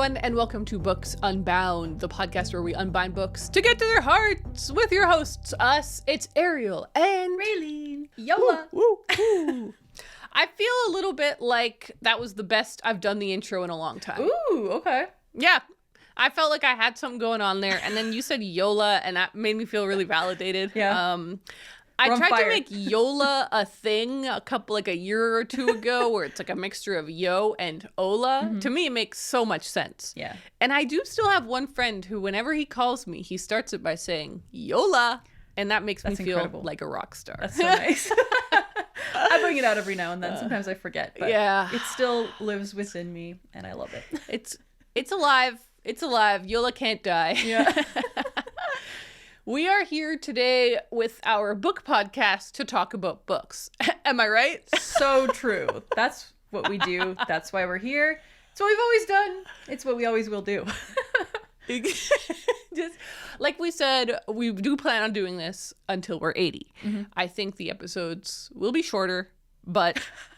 everyone, and welcome to Books Unbound, the podcast where we unbind books to get to their hearts with your hosts, us. It's Ariel and Raeleen. Yola. Woo, woo. I feel a little bit like that was the best I've done the intro in a long time. Ooh, okay. Yeah. I felt like I had something going on there, and then you said Yola, and that made me feel really validated. Yeah. I tried to make Yola a thing a year or two ago, where it's like a mixture of Yo and Ola. Mm-hmm. To me, it makes so much sense. Yeah. And I do still have one friend who, whenever he calls me, he starts it by saying Yola, and that makes me feel like a rock star. That's so nice. I bring it out every now and then. Sometimes I forget, but it still lives within me, and I love it. It's alive. It's alive. Yola can't die. Yeah. We are here today with our book podcast to talk about books. Am I right? So true. That's what we do. That's why we're here. It's what we've always done. It's what we always will do. Just like we said, we do plan on doing this until we're 80. Mm-hmm. I think the episodes will be shorter,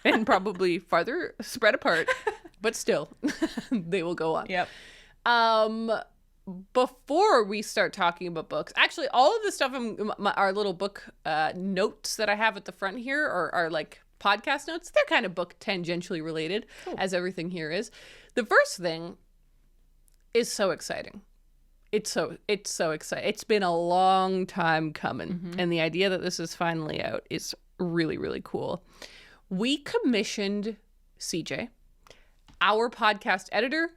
and probably farther spread apart, but still, they will go on. Yep. Before we start talking about books, actually, all of the stuff in our little book notes that I have at the front here are like podcast notes. They're kind of book tangentially related, as everything here is. The first thing is so exciting. It's so exciting. It's been a long time coming, mm-hmm. and the idea that this is finally out is really, really cool. We commissioned CJ, our podcast editor,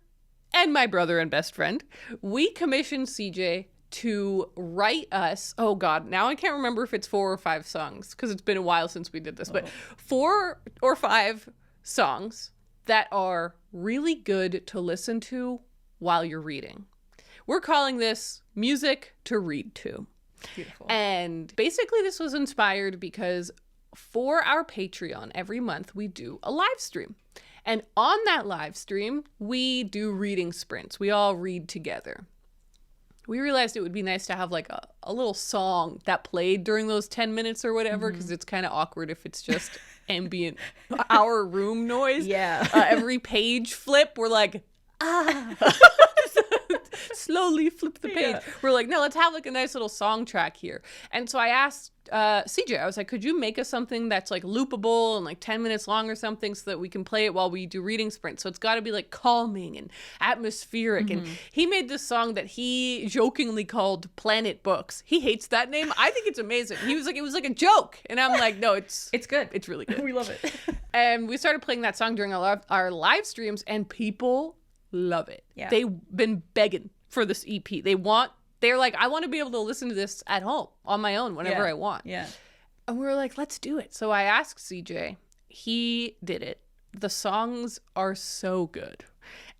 and my brother and best friend. We commissioned CJ to write us, oh God, now I can't remember if it's 4 or 5 songs, because it's been a while since we did this, but 4 or 5 songs that are really good to listen to while you're reading. We're calling this Music to Read To. Beautiful. And basically this was inspired because for our Patreon, every month we do a live stream. And on that live stream, we do reading sprints. We all read together. We realized it would be nice to have like a little song that played during those 10 minutes or whatever, because it's kind of awkward if it's just ambient our room noise. Yeah. Every page flip, we're like, slowly flip the page. Yeah. We're like, no, let's have like a nice little song track here. And so I asked CJ, I was like, could you make us something that's like loopable and like 10 minutes long or something so that we can play it while we do reading sprints? So it's got to be like calming and atmospheric. Mm-hmm. And he made this song that he jokingly called Planet Books. He hates that name. I think it's amazing. He was like, it was like a joke. And I'm like, no, it's good. It's really good. We love it. And we started playing that song during our live streams, and people love it. Yeah. They've been begging for this EP. They're like, I want to be able to listen to this at home on my own whenever I want. Yeah. And we were like, let's do it. So I asked CJ. He did it. The songs are so good.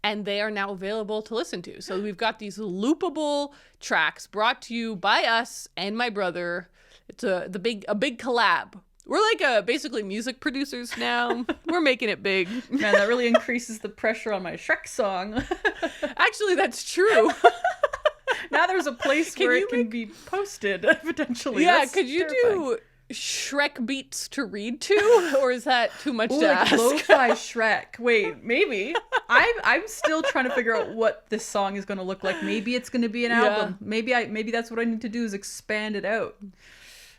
And they are now available to listen to. So we've got these loopable tracks brought to you by us and my brother. It's a big collab. We're like basically music producers now. We're making it big. Man, that really increases the pressure on my Shrek song. Actually, that's true. Now there's a place where it can be posted, potentially. Yeah, That's could you terrifying. do Shrek beats to read to? Or is that too much to ask? Lo-fi Shrek. Wait, maybe. I'm still trying to figure out what this song is going to look like. Maybe it's going to be an album. Maybe that's what I need to do is expand it out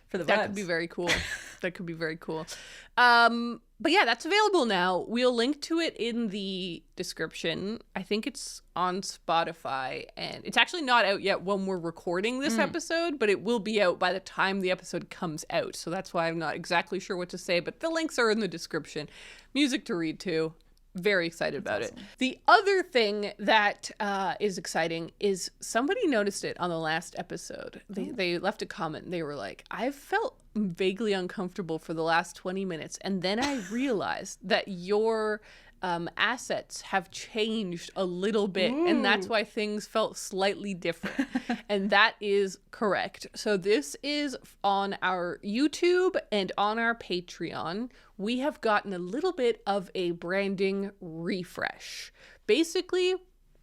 for the vibes. That could be very cool. That could be very cool. But yeah, that's available now. We'll link to it in the description. I think it's on Spotify, and it's actually not out yet when we're recording this episode, but it will be out by the time the episode comes out. So that's why I'm not exactly sure what to say, but the links are in the description. Music to read to. Very excited about it. The other thing that is exciting is somebody noticed it on the last episode. They left a comment. They were like, I've felt vaguely uncomfortable for the last 20 minutes. And then I realized that your assets have changed a little bit. Ooh. And that's why things felt slightly different. And that is correct. So this is on our YouTube and on our Patreon. We have gotten a little bit of a branding refresh. Basically,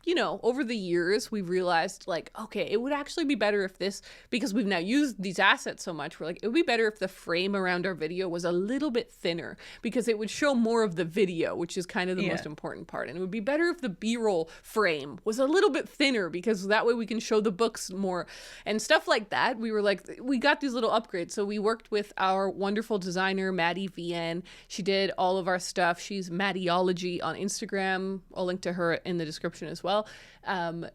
you know, over the years, we've realized, like, okay, it would actually be better if this, because we've now used these assets so much, we're like, it would be better if the frame around our video was a little bit thinner, because it would show more of the video, which is kind of the most important part. And it would be better if the B-roll frame was a little bit thinner, because that way we can show the books more and stuff like that. We were like, we got these little upgrades. So we worked with our wonderful designer, Maddie VN. She did all of our stuff. She's Maddiology on Instagram. I'll link to her in the description as well.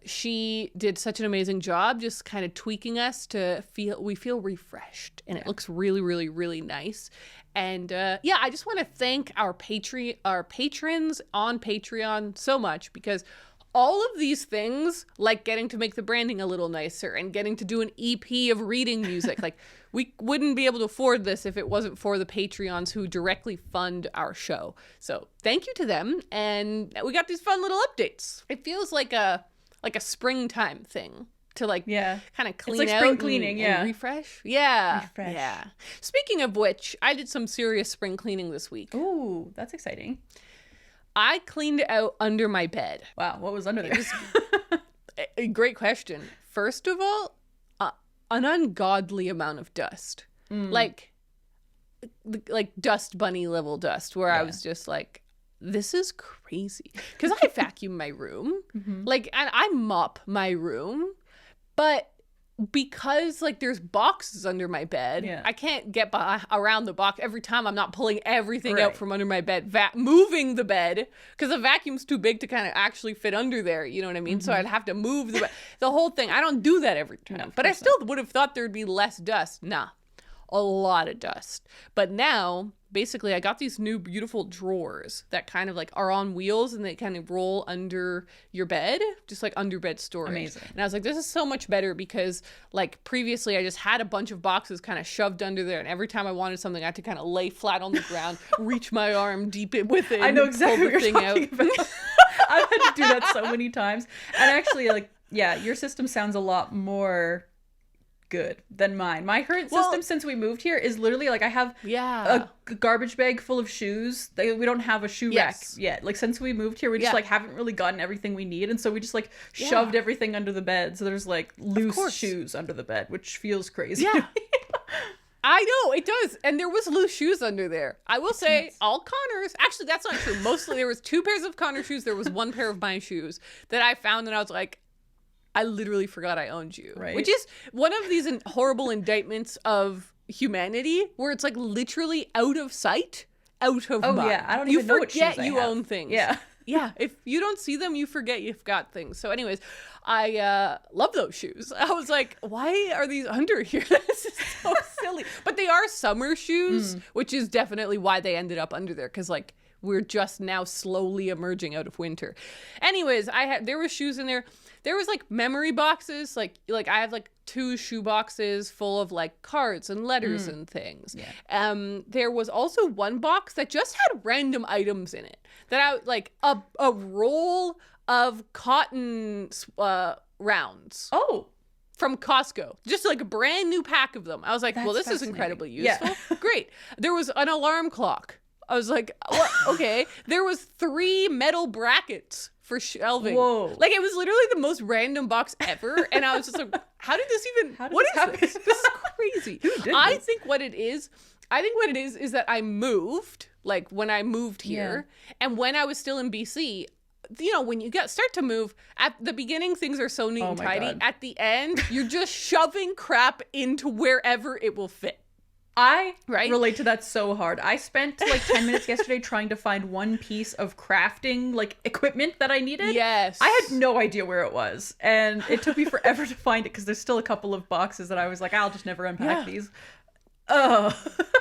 She did such an amazing job just kind of tweaking us to feel refreshed, and it looks really, really, really nice. And yeah, I just want to thank our patrons on Patreon so much, because all of these things, like getting to make the branding a little nicer and getting to do an EP of reading music, like we wouldn't be able to afford this if it wasn't for the Patreons who directly fund our show. So thank you to them. And we got these fun little updates. It feels like a springtime thing to like kind of clean it's like out spring cleaning, and refresh. Yeah. Refresh. Yeah. Speaking of which, I did some serious spring cleaning this week. Ooh, that's exciting. I cleaned out under my bed. Wow, what was under there? A great question. First of all, an ungodly amount of dust. Like dust bunny level dust, where I was just like, this is crazy. Because I vacuum my room. Like, and I mop my room. But because like there's boxes under my bed, I can't get around the box every time. I'm not pulling everything out from under my bed, moving the bed, because the vacuum's too big to kind of actually fit under there, you know what I mean? So I'd have to move the whole thing. I don't do that every time. No, but I still would have thought there'd be less dust. Nah, a lot of dust. But now basically I got these new beautiful drawers that kind of like are on wheels, and they kind of roll under your bed, just like under bed storage. Amazing. And I was like, this is so much better, because like previously I just had a bunch of boxes kind of shoved under there, and every time I wanted something I had to kind of lay flat on the ground, reach my arm deep with it. I know exactly pull the what you're talking about. I've had to do that so many times. And actually, like, yeah, your system sounds a lot more good than mine. My current system since we moved here is literally like I have a garbage bag full of shoes. We don't have a shoe rack yet. Like since we moved here, we just like haven't really gotten everything we need, and so we just like shoved everything under the bed. So there's like loose shoes under the bed, which feels crazy. Yeah. I know, it does. And there was loose shoes under there. I will say, all Connor's. Actually, that's not true. Mostly there was 2 pairs of Connor shoes. There was 1 pair of my shoes that I found, and I was like, I literally forgot I owned you. Right. Which is one of these horrible indictments of humanity, where it's like literally out of sight, out of mind. Oh yeah, I don't even know what shoes I have. You forget you own things. Yeah. Yeah, if you don't see them, you forget you've got things. So anyways, I love those shoes. I was like, why are these under here? This is so silly. But they are summer shoes, which is definitely why they ended up under there, because like we're just now slowly emerging out of winter. Anyways, there were shoes in there. There was like memory boxes, like I have like 2 shoe boxes full of like cards and letters and things. Yeah. There was also 1 box that just had random items in it. That I like a roll of cotton rounds. Oh. From Costco. Just like a brand new pack of them. I was like, well, this is incredibly useful. Yeah. Great. There was an alarm clock. I was like, what? Okay. There was 3 metal brackets for shelving. Whoa. Like, it was literally the most random box ever. And I was just like, how did this even, what is happen? this? This is crazy. Who did I this? think what it is that I moved, like when I moved here, and when I was still in BC, you know, when you start to move, at the beginning, things are so neat and tidy. God. At the end, you're just shoving crap into wherever it will fit. I relate to that so hard. I spent like 10 minutes yesterday trying to find 1 piece of crafting like equipment that I needed. Yes. I had no idea where it was, and it took me forever to find it, because there's still a couple of boxes that I was like, I'll just never unpack these. Oh.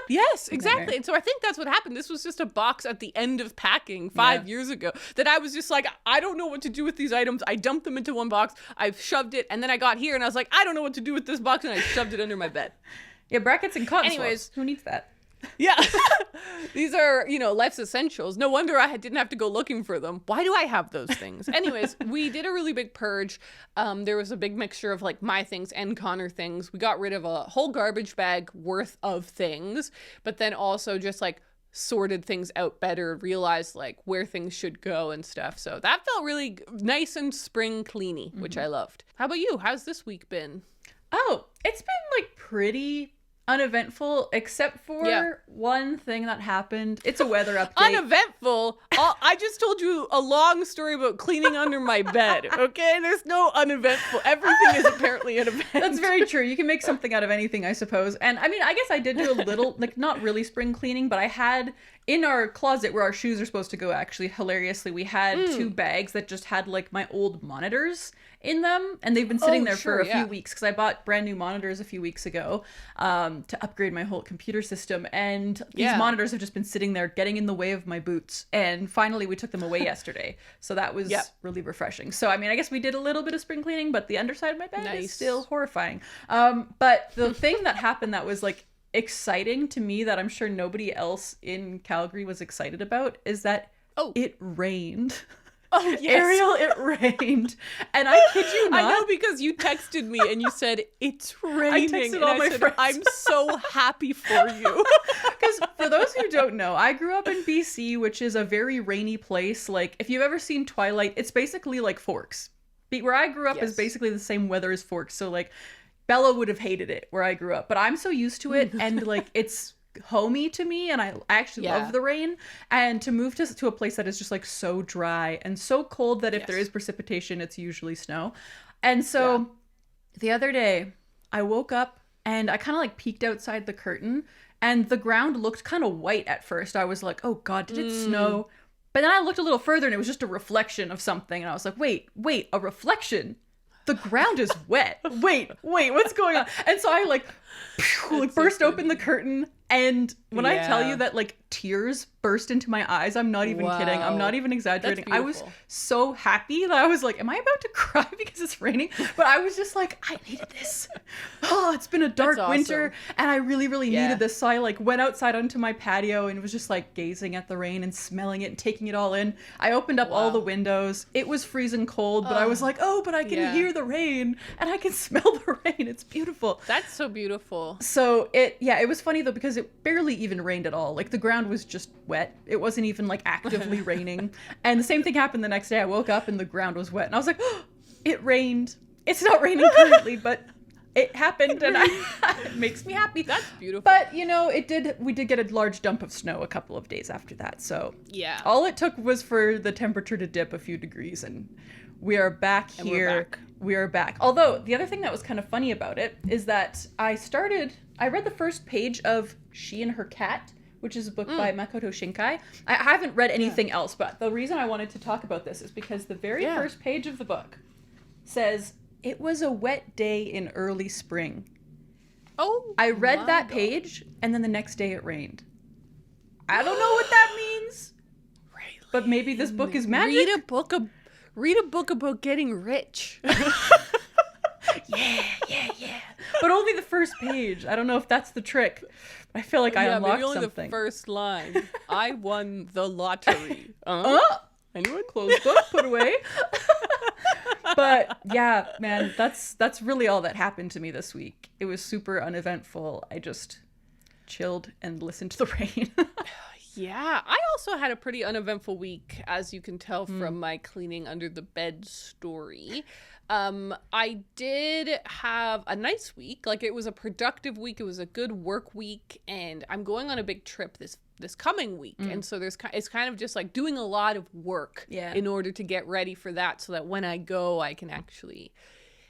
Yes, exactly. And so I think that's what happened. This was just a box at the end of packing 5 years ago that I was just like, I don't know what to do with these items. I dumped them into 1 box. I've shoved it. And then I got here and I was like, I don't know what to do with this box. And I shoved it under my bed. Yeah, brackets and cotton Anyways, swabs. Who needs that? Yeah. These are, you know, life's essentials. No wonder I didn't have to go looking for them. Why do I have those things? Anyways, we did a really big purge. There was a big mixture of like my things and Connor things. We got rid of a whole garbage bag worth of things, but then also just like sorted things out better, realized like where things should go and stuff. So that felt really nice and spring cleany, which I loved. How about you? How's this week been? Oh, it's been like pretty uneventful, except for one thing that happened. It's a weather update. Uneventful? I just told you a long story about cleaning under my bed, okay? There's no uneventful. Everything is apparently an event. That's very true. You can make something out of anything, I suppose. And I mean, I guess I did do a little, like, not really spring cleaning, but I had in our closet where our shoes are supposed to go, actually, hilariously, we had 2 bags that just had like my old monitors in them, and they've been sitting there for a few weeks because I bought brand new monitors a few weeks ago to upgrade my whole computer system, and these monitors have just been sitting there getting in the way of my boots, and finally we took them away yesterday, so that was really refreshing. So I mean, I guess we did a little bit of spring cleaning, but the underside of my bed is still horrifying. But the thing that happened that was like exciting to me, that I'm sure nobody else in Calgary was excited about, is that it rained. Oh, yes. Ariel, it rained. And I kid you not. I know, because you texted me and you said, it's raining. I texted all my friends. I'm so happy for you. Because for those who don't know, I grew up in BC, which is a very rainy place. Like, if you've ever seen Twilight, it's basically like Forks. Where I grew up is basically the same weather as Forks. So, like, Bella would have hated it where I grew up. But I'm so used to it, and, like, it's homey to me, and I actually love the rain, and to move to a place that is just like so dry and so cold that if there is precipitation, it's usually snow. And so the other day I woke up and I kind of like peeked outside the curtain, and the ground looked kind of white at first. I was like, oh god, did it snow? But then I looked a little further and it was just a reflection of something, and I was like, wait, a reflection? The ground is wet. Wait, what's going on? And so I like burst open the curtain, and when I tell you that like tears burst into my eyes, I'm not even kidding. I'm not even exaggerating. I was so happy that I was like, am I about to cry because it's raining? But I was just like, I needed this. Oh, it's been a dark winter, and I really, really needed this. So I like went outside onto my patio and was just like gazing at the rain and smelling it and taking it all in. I opened up all the windows. It was freezing cold, but I was like, oh, but I can hear the rain and I can smell the rain. It's beautiful. That's so beautiful. So it was funny though, because it barely even rained at all. Like, the ground was just wet. It wasn't even like actively raining. And the same thing happened the next day. I woke up and the ground was wet, and I was like, oh, it rained. It's not raining currently, but it happened, and it makes me happy. That's beautiful. But you know, we did get a large dump of snow a couple of days after that. So all it took was for the temperature to dip a few degrees, and we are back here. We are back. Although the other thing that was kind of funny about it is that I read the first page of She and Her Cat, which is a book by Makoto Shinkai. I haven't read anything else, but the reason I wanted to talk about this is because the very first page of the book says, it was a wet day in early spring. Oh, I read that page, and then the next day it rained. I don't know what that means, but maybe this book is magic. Read a book about getting rich. Yeah. But only the first page. I don't know if that's the trick. I feel like I unlocked maybe only something. The first line. I won the lottery. Anyone? Close book, put away. But yeah, man, that's really all that happened to me this week. It was super uneventful. I just chilled and listened to the rain. Yeah, I also had a pretty uneventful week, as you can tell from my cleaning under the bed story. I did have a nice week. Like, it was a productive week. It was a good work week, and I'm going on a big trip this coming week. And so it's kind of just like doing a lot of work in order to get ready for that, so that when I go, I can actually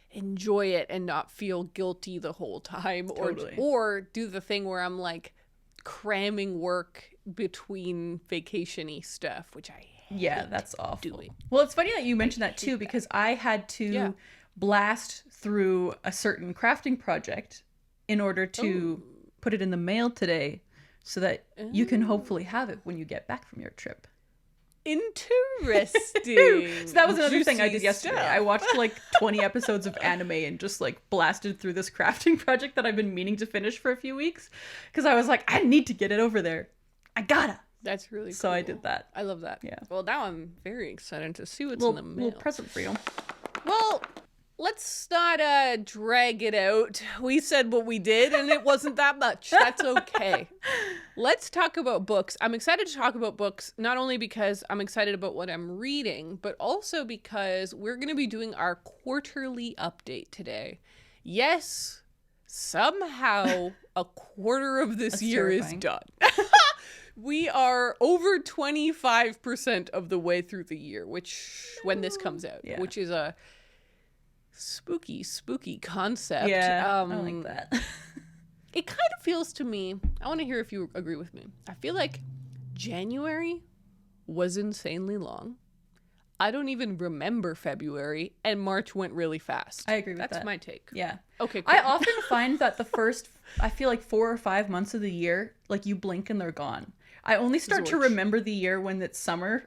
enjoy it and not feel guilty the whole time. Totally. Or do the thing where I'm like cramming work between vacation-y stuff, which I hate that's awful. doing. Well, it's funny that you mentioned that too, because I had to blast through a certain crafting project in order to put it in the mail today, so that you can hopefully have it when you get back from your trip. Interesting. So that was another thing I did yesterday. I watched like 20 episodes of anime and just like blasted through this crafting project that I've been meaning to finish for a few weeks, because I was like, I need to get it over there. I gotta. That's really cool. So I did that. I love that. Yeah. Well, now I'm very excited to see what's in the mail. Little present for you. Well, let's not drag it out. We said what we did, and it wasn't that much. That's okay. Let's talk about books. I'm excited to talk about books, not only because I'm excited about what I'm reading, but also because we're going to be doing our quarterly update today. Yes, somehow a quarter of this year is done. We are over 25% of the way through the year, when this comes out, which is a spooky concept. Yeah, I like that. It kind of feels to me, I want to hear if you agree with me. I feel like January was insanely long. I don't even remember February, and March went really fast. I agree with that. That's my take. Yeah. Okay, cool. I often find that the first, I feel like 4 or 5 months of the year, like you blink and they're gone. I only start to remember the year when it's summer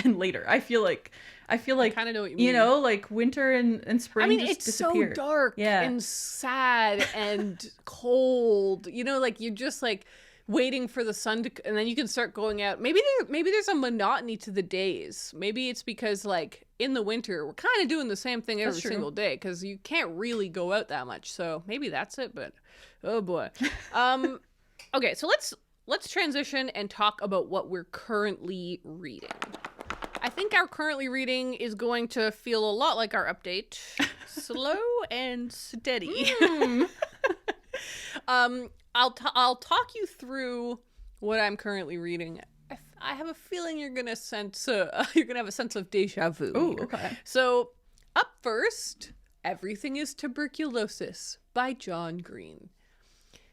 and later. I feel like I kind of know what you mean. You know, like winter and spring just disappear. So dark and sad and cold. You know, like you're just like waiting for the sun to, and then you can start going out. Maybe there's a monotony to the days. Maybe it's because like in the winter we're kind of doing the same thing every single day because you can't really go out that much. So maybe that's it. But oh boy. Okay, so let's transition and talk about what we're currently reading. I think our currently reading is going to feel a lot like our update. Slow and steady. I'll talk you through what I'm currently reading. I have a feeling you're gonna have a sense of deja vu. Oh, okay. So up first, Everything is Tuberculosis by John Green.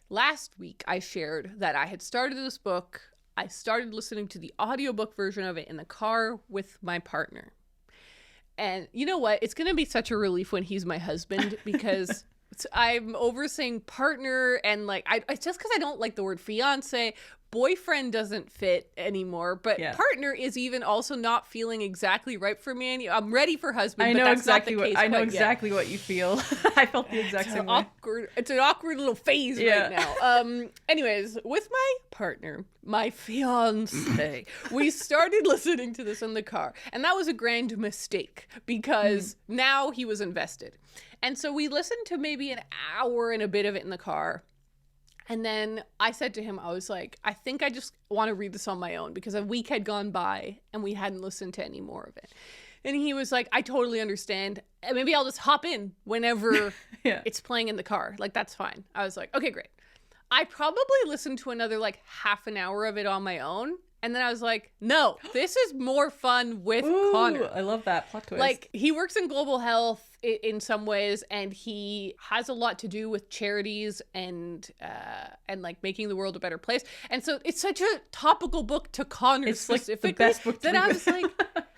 Last week, I shared that I had started this book. I started listening to the audiobook version of it in the car with my partner. And you know what? It's going to be such a relief when he's my husband because I'm over saying partner and like, it's just because I don't like the word fiance. Boyfriend doesn't fit anymore, but partner is even also not feeling exactly right for me. I'm ready for husband. I know but that's exactly not the case I know exactly what you feel. I felt the exact same way. It's an awkward little phase right now. Anyways, with my partner, my fiance, we started listening to this in the car, and that was a grand mistake because now he was invested, and so we listened to maybe an hour and a bit of it in the car. And then I said to him, I was like, I think I just want to read this on my own because a week had gone by and we hadn't listened to any more of it. And he was like, I totally understand. Maybe I'll just hop in whenever it's playing in the car. Like, that's fine. I was like, okay, great. I probably listened to another like half an hour of it on my own. And then I was like, no, this is more fun with Connor. I love that plot twist. Like, he works in global health in some ways, and he has a lot to do with charities and like making the world a better place. And so it's such a topical book to Connor it's specifically. Like the best book to that I was like,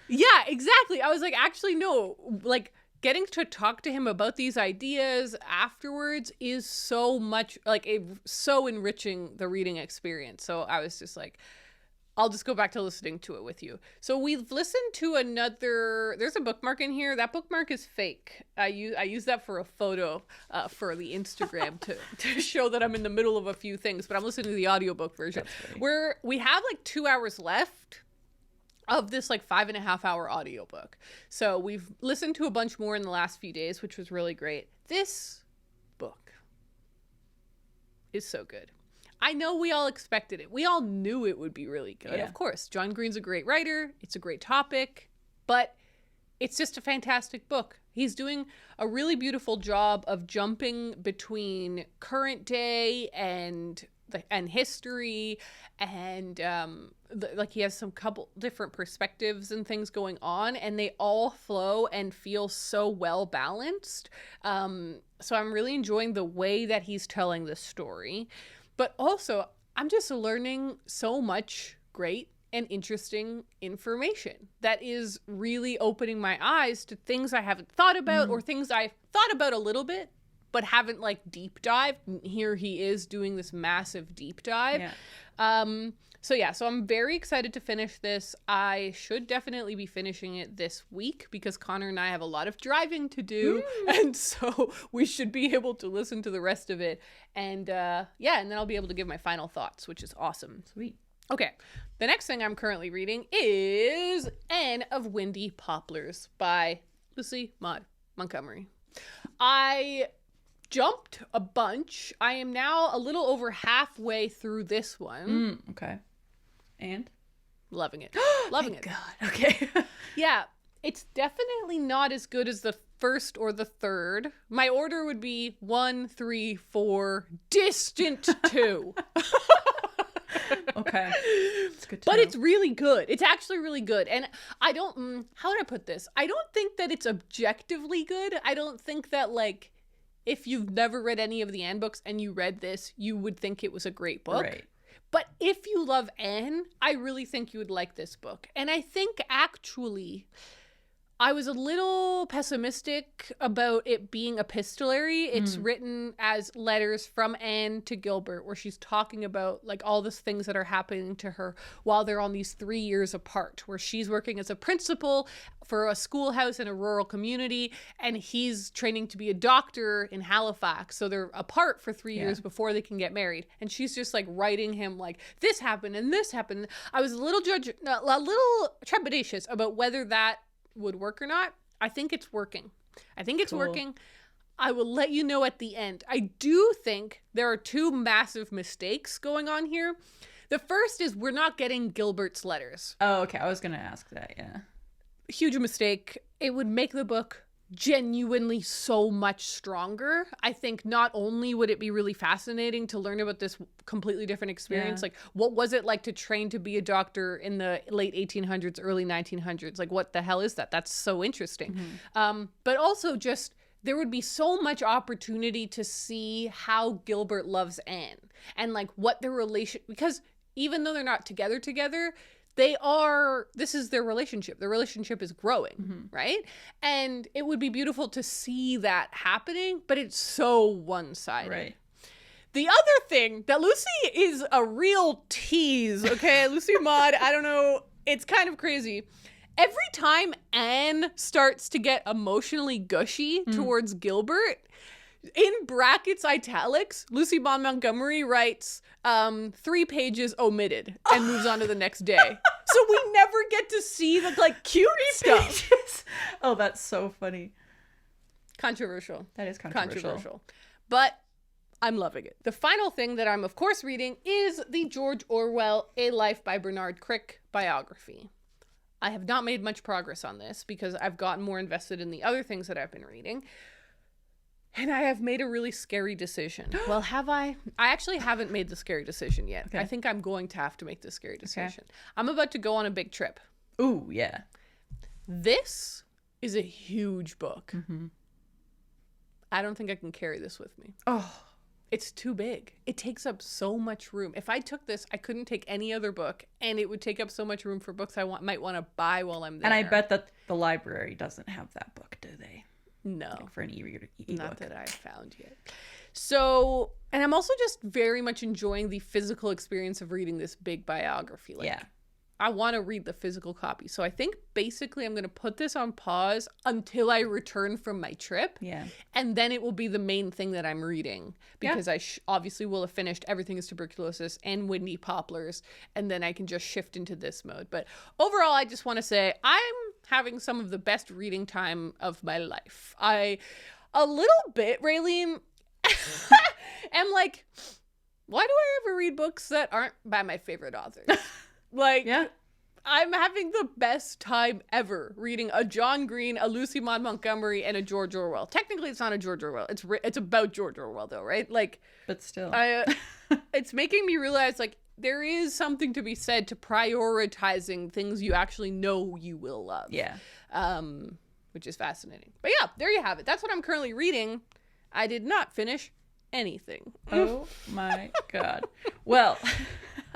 yeah, exactly. I was like, actually, no, like getting to talk to him about these ideas afterwards is so much like so enriching the reading experience. So I was just like, I'll just go back to listening to it with you. So we've listened to there's a bookmark in here. That bookmark is fake. I use that for a photo for the Instagram to show that I'm in the middle of a few things, but I'm listening to the audiobook version where we have like 2 hours left of this like 5.5 hour audiobook. So we've listened to a bunch more in the last few days, which was really great. This book is so good. I know we all expected it. We all knew it would be really good. Yeah. Of course, John Green's a great writer. It's a great topic, but it's just a fantastic book. He's doing a really beautiful job of jumping between current day and history, and like he has some couple different perspectives and things going on, and they all flow and feel so well balanced. So I'm really enjoying the way that he's telling this story. But also, I'm just learning so much great and interesting information that is really opening my eyes to things I haven't thought about or things I've thought about a little bit, but haven't like deep dived. Here he is doing this massive deep dive. Yeah. So I'm very excited to finish this. I should definitely be finishing it this week because Connor and I have a lot of driving to do. And so we should be able to listen to the rest of it. And and then I'll be able to give my final thoughts, which is awesome. Sweet. Okay. The next thing I'm currently reading is Anne of Windy Poplars by Lucy Maud Montgomery. I jumped a bunch. I am now a little over halfway through this one. Okay. And? Loving it. Loving it. God. Okay. Yeah. It's definitely not as good as the first or the third. My order would be 1, 3, 4, distant 2. Okay. It's good to But know. it's really good. It's actually really good. And I don't, how would I put this? I don't think that it's objectively good. I don't think that, like, if you've never read any of the Anne books and you read this, you would think it was a great book. Right. But if you love Anne, I really think you would like this book. And I think actually I was a little pessimistic about it being epistolary. It's written as letters from Anne to Gilbert, where she's talking about like all the things that are happening to her while they're on these 3 years apart, where she's working as a principal for a schoolhouse in a rural community, and he's training to be a doctor in Halifax. So they're apart for 3 years before they can get married. And she's just like writing him like, this happened and this happened. I was a little trepidatious about whether that would work or not. I think it's working. I think it's working. I will let you know at the end. I do think there are 2 massive mistakes going on here. The first is we're not getting Gilbert's letters. Oh, okay. I was going to ask that, yeah. Huge mistake. It would make the book genuinely so much stronger. I think not only would it be really fascinating to learn about this completely different experience, like what was it like to train to be a doctor in the late 1800s, early 1900s? Like what the hell is that? That's so interesting. But also just there would be so much opportunity to see how Gilbert loves Anne and like what their relation, because even though they're not together, this is their relationship. Their relationship is growing, right? And it would be beautiful to see that happening, but it's so one-sided. Right. The other thing, that Lucy is a real tease, okay? Lucy Maud, I don't know, it's kind of crazy. Every time Anne starts to get emotionally gushy towards Gilbert, in brackets italics, Lucy Maud Montgomery writes 3 pages omitted and moves on to the next day. So we never get to see the like cute stuff. Oh, that's so funny. Controversial. That is controversial. But I'm loving it. The final thing that I'm of course reading is the George Orwell A Life by Bernard Crick biography. I have not made much progress on this because I've gotten more invested in the other things that I've been reading. And I have made a really scary decision. Well, have I? I actually haven't made the scary decision yet. Okay. I think I'm going to have to make the scary decision. Okay. I'm about to go on a big trip. Ooh, yeah. This is a huge book. I don't think I can carry this with me. Oh. It's too big. It takes up so much room. If I took this, I couldn't take any other book, and it would take up so much room for books I might want to buy while I'm there. And I bet that the library doesn't have that book, do they? No. Like for an e-reader, Not that I've found yet. So, and I'm also just very much enjoying the physical experience of reading this big biography. Like, yeah. I want to read the physical copy. So I think basically I'm going to put this on pause until I return from my trip. Yeah. And then it will be the main thing that I'm reading because I obviously will have finished Everything is Tuberculosis and Windy Poplars. And then I can just shift into this mode. But overall, I just want to say I'm having some of the best reading time of my life. A little bit, Raeleen, am like, why do I ever read books that aren't by my favorite authors? Like, I'm having the best time ever reading a John Green, a Lucy Maud Montgomery, and a George Orwell. Technically, it's not a George Orwell. It's about George Orwell, though, right? Like, but still, it's making me realize, like, there is something to be said to prioritizing things you actually know you will love. Yeah. Which is fascinating. But yeah, there you have it. That's what I'm currently reading. I did not finish anything. Oh my God. Well,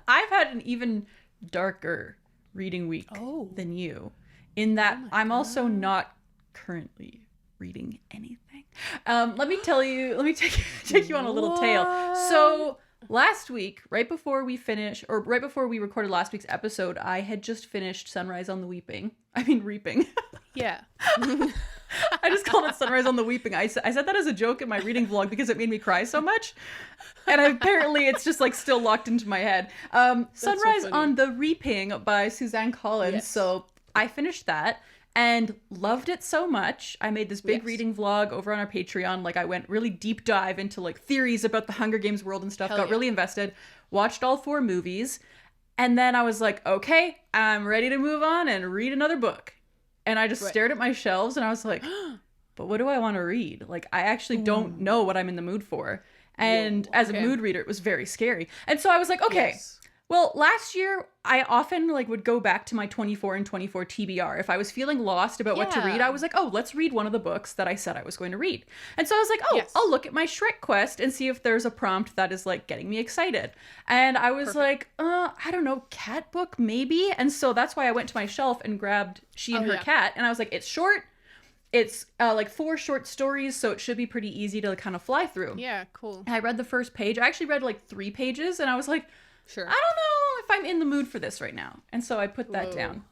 I've had an even darker reading week than you, in that I'm also not currently reading anything. Let me take you on a little tale. So last week, right before we recorded last week's episode, I had just finished Sunrise on the Reaping. Yeah. I just called it Sunrise on the Weeping. I said that as a joke in my reading vlog because it made me cry so much. And apparently it's just like still locked into my head. Sunrise on the Reaping by Suzanne Collins. Yes. So I finished that. and loved it so much. I made this big reading vlog over on our Patreon. Like I went really deep dive into like theories about the Hunger Games world and stuff. Got really invested, watched all 4 movies. And then I was like, okay, I'm ready to move on and read another book. And I just stared at my shelves and I was like, but what do I want to read? Like, I actually don't know what I'm in the mood for. And as a mood reader, it was very scary. And so I was like, okay, well, last year I often like would go back to my 24 and 24 TBR. If I was feeling lost about what to read, I was like, oh, let's read one of the books that I said I was going to read. And so I was like, oh, I'll look at my Shrek quest and see if there's a prompt that is like getting me excited. And I was like, I don't know, cat book maybe. And so that's why I went to my shelf and grabbed She and Her Cat. And I was like, it's short. It's like 4 short stories, so it should be pretty easy to kind of fly through. Yeah, cool. And I read the first page. I actually read like 3 pages and I was like, sure, I don't know if I'm in the mood for this right now. And so I put that down.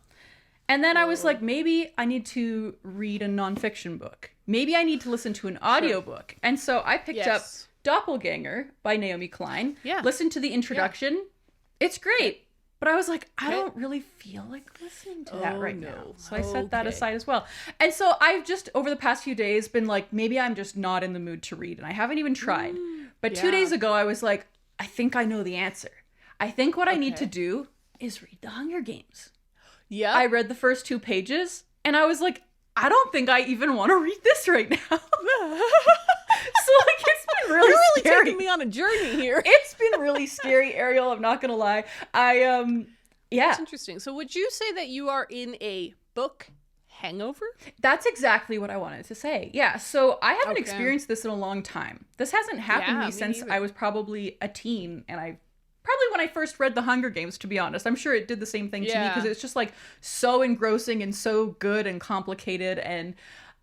And then I was like, maybe I need to read a nonfiction book. Maybe I need to listen to an audiobook. And so I picked up Doppelganger by Naomi Klein. Yeah. Listened to the introduction. Yeah. It's great. But I was like, I don't really feel like listening to that right now. So I set that aside as well. And so I've just, over the past few days, been like, maybe I'm just not in the mood to read. And I haven't even tried. But 2 days ago, I was like, I think I know the answer. I think what I need to do is read The Hunger Games. Yeah. I read the first 2 pages and I was like, I don't think I even want to read this right now. So like it's been really You're really scary. taking me on a journey here. It's been really scary, Ariel. I'm not going to lie. That's interesting. So would you say that you are in a book hangover? That's exactly what I wanted to say. Yeah. So I haven't experienced this in a long time. This hasn't happened to me since I was probably a teen, and probably when I first read The Hunger Games, to be honest. I'm sure it did the same thing to me because it's just like so engrossing and so good and complicated, and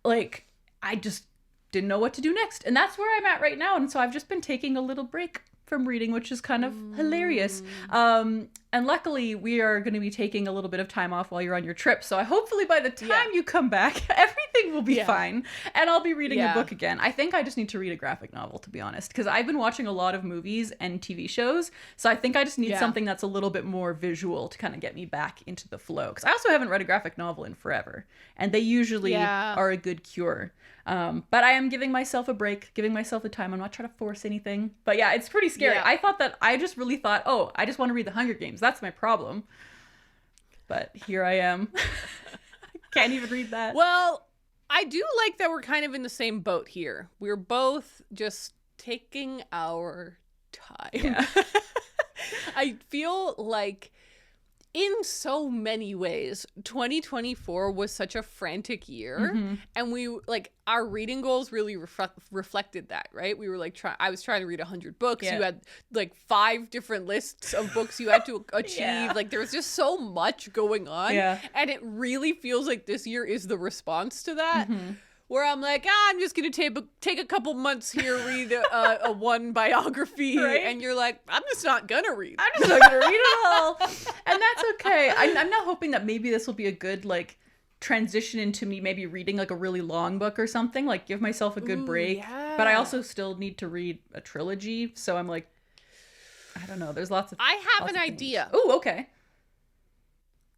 like I just didn't know what to do next. And that's where I'm at right now. And so I've just been taking a little break from reading, which is kind of hilarious. And luckily we are going to be taking a little bit of time off while you're on your trip. So hopefully by the time you come back, everything will be fine. And I'll be reading a book again. I think I just need to read a graphic novel, to be honest, because I've been watching a lot of movies and TV shows. So I think I just need something that's a little bit more visual to kind of get me back into the flow. Because I also haven't read a graphic novel in forever. And they usually are a good cure. But I am giving myself a break, giving myself the time. I'm not trying to force anything. But yeah, it's pretty scary. I just really thought, oh, I just want to read The Hunger Games. That's my problem. But here I am. Can't even read that. Well, I do like that we're kind of in the same boat here. We're both just taking our time. Yeah. I feel like in so many ways, 2024 was such a frantic year, and we like our reading goals really reflected that, right? We were like, I was trying to read 100 books. You had like 5 different lists of books you had to achieve. Like there was just so much going on, and it really feels like this year is the response to that. Where I'm like, I'm just going to take a couple months here, read a one biography. Right? And you're like, I'm just not going to read. I'm just not going to read it all. And that's okay. I'm now hoping that maybe this will be a good, like, transition into me maybe reading, like, a really long book or something. Like, give myself a good break. Yeah. But I also still need to read a trilogy. So I'm like, I don't know. There's lots of I have an idea. Oh, okay.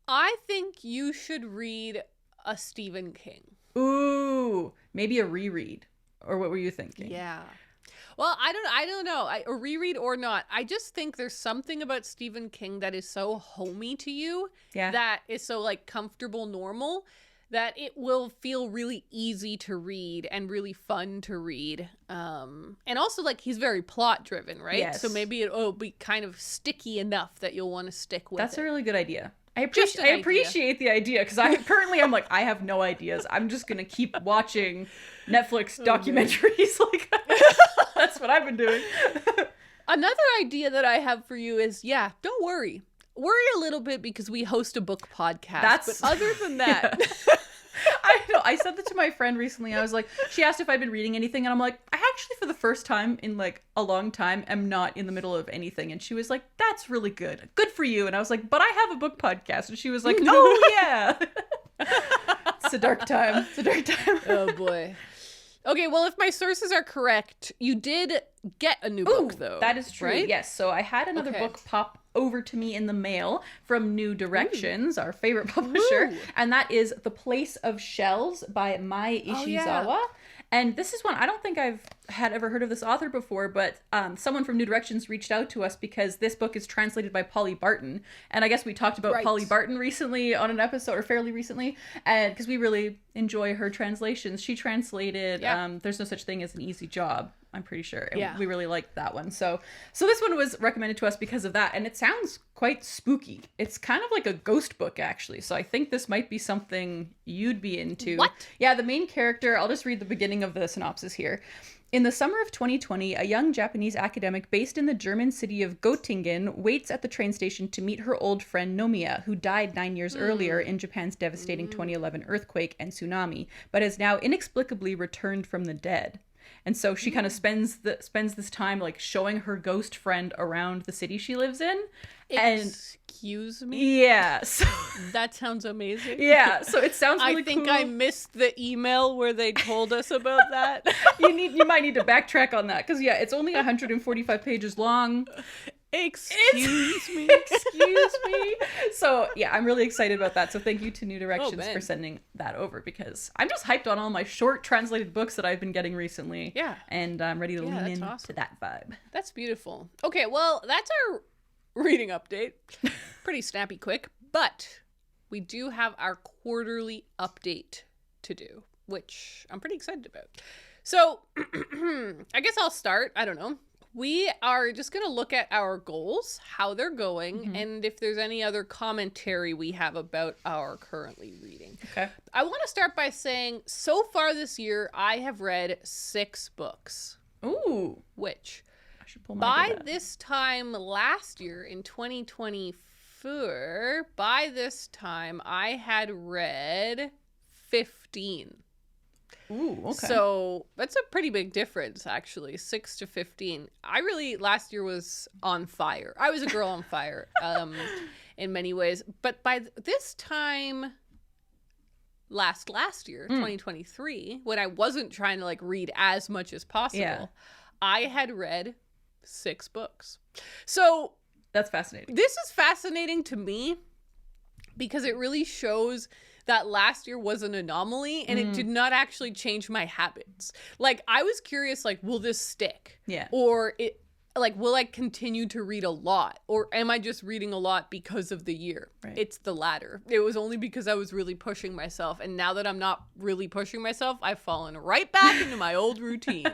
I think you should read a Stephen King. Ooh, maybe a reread. Or what were you thinking? Yeah. Well, I don't know. A reread or not. I just think there's something about Stephen King that is so homey to you. Yeah. That is so like comfortable, normal, that it will feel really easy to read and really fun to read. And also like he's very plot driven, right? Yes. So maybe it'll be kind of sticky enough that you'll want to stick with it. That's a really good idea. I appreciate the idea because I'm like, I have no ideas. I'm just going to keep watching Netflix documentaries. Like that's what I've been doing. Another idea that I have for you is, don't worry. Worry a little bit because we host a book podcast. But other than that... I know. I said that to my friend recently. I was like, she asked if I'd been reading anything, and I'm like, I actually, for the first time in like a long time, am not in the middle of anything. And she was like, that's really good. Good for you. And I was like, but I have a book podcast. And she was like, oh yeah. It's a dark time. Oh boy. Okay, well, if my sources are correct, you did get a new book, though. That is true. Right? Yes. So I had another book pop over to me in the mail from New Directions, our favorite publisher, and that is The Place of Shells by Mai Ishizawa. And this is one, I don't think I've ever heard of this author before, but someone from New Directions reached out to us because this book is translated by Polly Barton. And I guess we talked about Polly Barton recently on an episode, or fairly recently, and because we really enjoy her translations. She translated There's No Such Thing as an Easy Job, I'm pretty sure. And we really liked that one. So this one was recommended to us because of that. And it sounds quite spooky. It's kind of like a ghost book, actually. So I think this might be something you'd be into. What? Yeah, the main character, I'll just read the beginning of the synopsis here. In the summer of 2020, a young Japanese academic based in the German city of Göttingen waits at the train station to meet her old friend Nomiya, who died 9 years earlier in Japan's devastating 2011 earthquake and tsunami, but has now inexplicably returned from the dead. And so she kind of spends this time like showing her ghost friend around the city she lives in. Excuse me? Yeah. So, that sounds amazing. Yeah. So it sounds really cool. I think I missed the email where they told us about that. You might need to backtrack on that because it's only 145 pages long. Excuse me. So I'm really excited about that. So thank you to New Directions for sending that over because I'm just hyped on all my short translated books that I've been getting recently. Yeah. And I'm ready to lean into that vibe. That's beautiful. Okay, well, that's our reading update. Pretty snappy quick, but we do have our quarterly update to do, which I'm pretty excited about. So I guess I'll start. I don't know. We are just going to look at our goals, how they're going, and if there's any other commentary we have about our currently reading. Okay. I want to start by saying, so far this year, I have read 6 books. Ooh. Which, I should pull my by this time last year, in 2024, by this time, I had read 15. Ooh, okay. So that's a pretty big difference, actually, 6 to 15. Last year was on fire. I was a girl on fire in many ways. But by this time last year, 2023, when I wasn't trying to like read as much as possible, I had read 6 books. So that's fascinating. This is fascinating to me because it really shows that last year was an anomaly and it did not actually change my habits. Like, I was curious, like, will this stick? Yeah. Or will I continue to read a lot? Or am I just reading a lot because of the year? Right. It's the latter. It was only because I was really pushing myself. And now that I'm not really pushing myself, I've fallen right back into my old routines.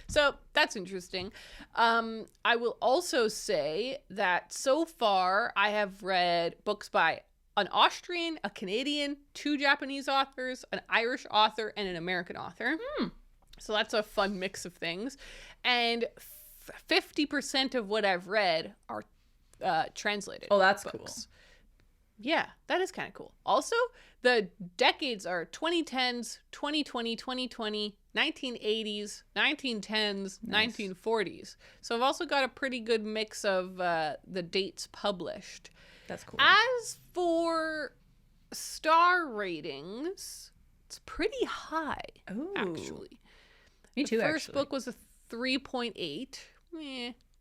So that's interesting. I will also say that so far I have read books by an Austrian, a Canadian, 2 Japanese authors, an Irish author, and an American author. So that's a fun mix of things. And 50% of what I've read are translated. Oh, that's books. Cool. Yeah, that is kind of cool. Also, the decades are 2010s, 2020, 2020, 1980s, 1910s, nice. 1940s. So I've also got a pretty good mix of the dates published. That's cool. As for star ratings, it's pretty high, actually. Me too, The first book was a 3.8,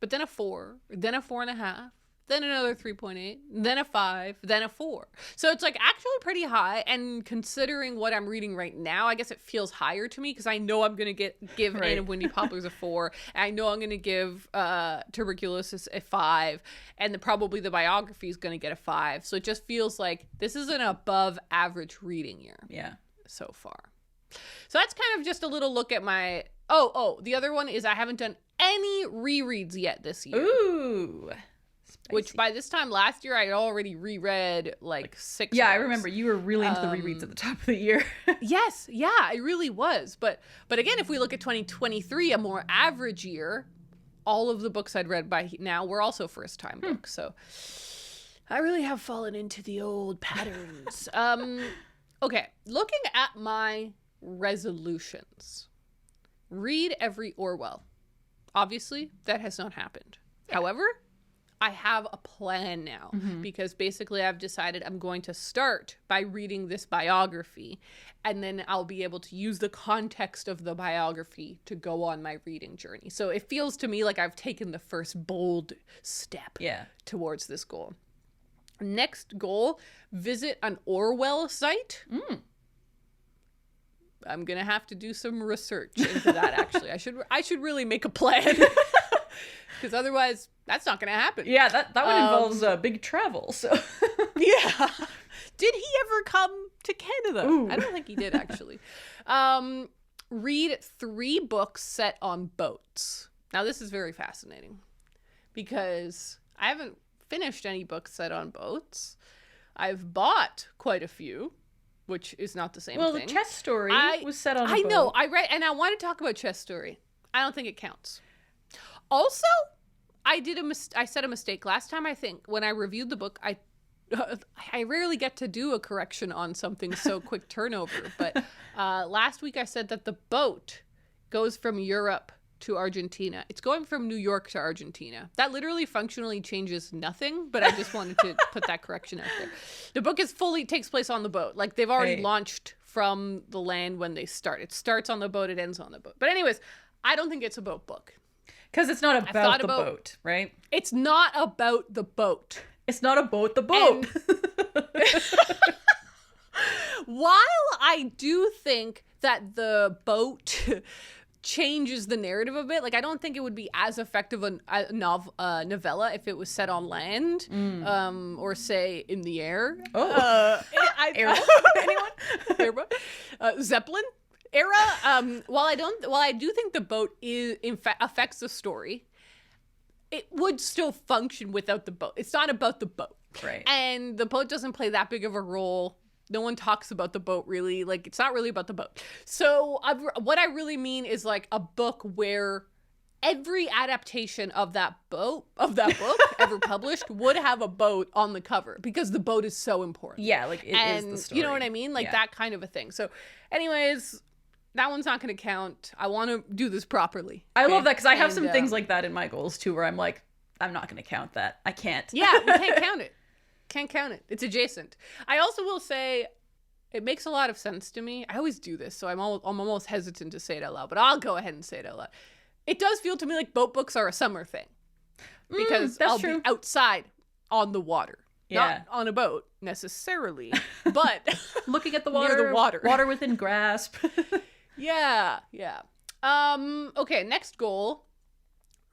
but then a 4, then a 4.5, then another 3.8, then a 5, then a 4. So it's like actually pretty high, and considering what I'm reading right now, I guess it feels higher to me because I know I'm going to give right. Anne of Windy Poplars a 4, and I know I'm going to give Tuberculosis a 5, and probably the biography is going to get a 5. So it just feels like this is an above average reading year. Yeah. So far. So that's kind of just a little look at my... the other one is I haven't done any rereads yet this year. Ooh. Spicy. Which by this time last year, I had already reread like 6 Yeah, books. I remember you were really into the rereads at the top of the year. Yes, yeah, I really was. But again, if we look at 2023, a more average year, all of the books I'd read by now were also first-time books. So I really have fallen into the old patterns. Okay, looking at my resolutions. Read every Orwell. Obviously, that has not happened. However, I have a plan now because basically I've decided I'm going to start by reading this biography, and then I'll be able to use the context of the biography to go on my reading journey. So it feels to me like I've taken the first bold step towards this goal. Next goal, visit an Orwell site. I'm going to have to do some research into that, actually. I should really make a plan. Because otherwise, that's not going to happen. Yeah, that one involves big travel, so... Yeah. Did he ever come to Canada? Ooh. I don't think he did, actually. Read 3 books set on boats. Now, this is very fascinating. Because I haven't finished any books set on boats. I've bought quite a few, which is not the same thing. Well, the Chess Story was set on a boat. I know. I read, and I want to talk about Chess Story. I don't think it counts. Also, I said a mistake last time. I think when I reviewed the book, I rarely get to do a correction on something so quick turnover. But last week I said that the boat goes from Europe to Argentina. It's going from New York to Argentina. That literally functionally changes nothing, but I just wanted to put that correction out there. The book takes place on the boat. Like, they've already launched from the land when they start. It starts on the boat, it ends on the boat. But anyways, I don't think it's a boat book. Because it's not about the boat, right? It's not about the boat. It's not about the boat. While I do think that the boat changes the narrative a bit, like, I don't think it would be as effective a novella if it was set on land, or say in the air. Anyone? Airboat? Zeppelin era. While I do think the boat affects the story, it would still function without the boat. It's not about the boat. Right. And the boat doesn't play that big of a role. No one talks about the boat, really. Like, it's not really about the boat. So what I really mean is, like, a book where every adaptation of that book ever published would have a boat on the cover, because the boat is so important. Yeah, like, it is the story. You know what I mean? Like, that kind of a thing. So anyways, that one's not going to count. I want to do this properly. I love that, because I have some things like that in my goals, too, where I'm like, I'm not going to count that. I can't. Yeah, we can't count it. Can't count it. It's adjacent. I also will say it makes a lot of sense to me. I always do this, so I'm almost hesitant to say it out loud, but I'll go ahead and say it out loud. It does feel to me like boat books are a summer thing, because I'll be outside on the water. Not on a boat necessarily, but looking at the water, near the water within grasp. Yeah. Okay, next goal.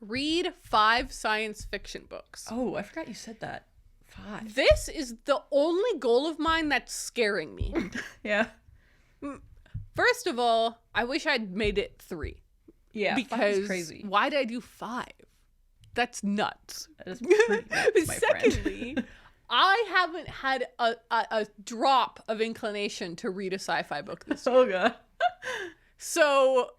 Read 5 science fiction books. Oh, I forgot you said that. 5. This is the only goal of mine that's scaring me. Yeah. First of all, I wish I'd made it 3. Yeah, because 5 is crazy. Why did I do 5? That's nuts. That is pretty nuts, my Secondly, I haven't had a drop of inclination to read a sci-fi book this year. Oh, God. So,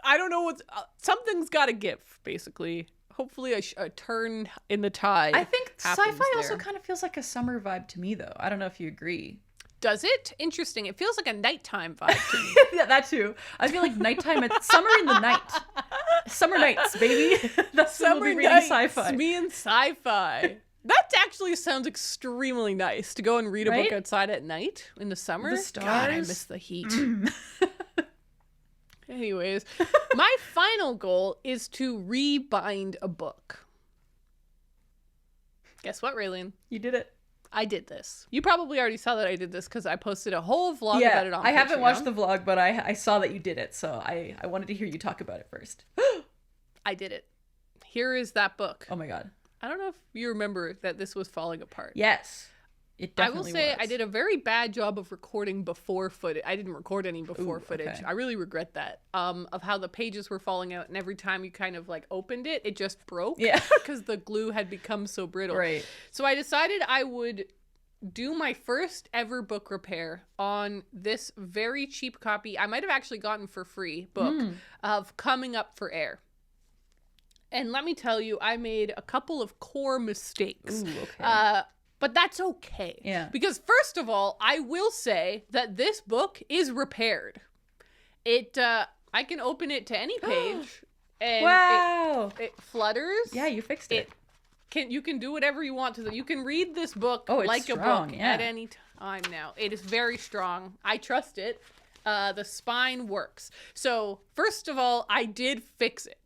I don't know something's got to give, basically. Hopefully a turn in the tide. I think sci-fi also kind of feels like a summer vibe to me, though. I don't know if you agree. Does it? Interesting. It feels like a nighttime vibe to me. Yeah, that too. I feel like nighttime, it's summer in the night. Summer nights, baby. That's summer we'll be reading nights, sci-fi. Me and sci-fi. That actually sounds extremely nice, to go and read a book outside at night in the summer. The stars. God, I miss the heat. Anyways, my final goal is to rebind a book. Guess what, Raeleen? You did it. I did this. You probably already saw that I did this, because I posted a whole vlog about it on Patreon. I haven't watched the vlog, but I saw that you did it, so I wanted to hear you talk about it first. I did it. Here is that book. Oh my God. I don't know if you remember that this was falling apart. Yes. It definitely I will say was. I did a very bad job of recording before footage. I didn't record any before footage. Okay. I really regret that. Of how the pages were falling out, and every time you kind of like opened it, it just broke. Yeah. Because the glue had become so brittle. Right. So I decided I would do my first ever book repair on this very cheap copy I might have actually gotten for free book of Coming Up for Air. And let me tell you, I made a couple of core mistakes. Ooh, okay. But that's okay. Yeah. Because first of all, I will say that this book is repaired. I can open it to any page. And wow. it flutters. Yeah, you fixed it. you can do whatever you want to them. You can read this book like a book at any time now. It is very strong. I trust it. The spine works. So first of all, I did fix it.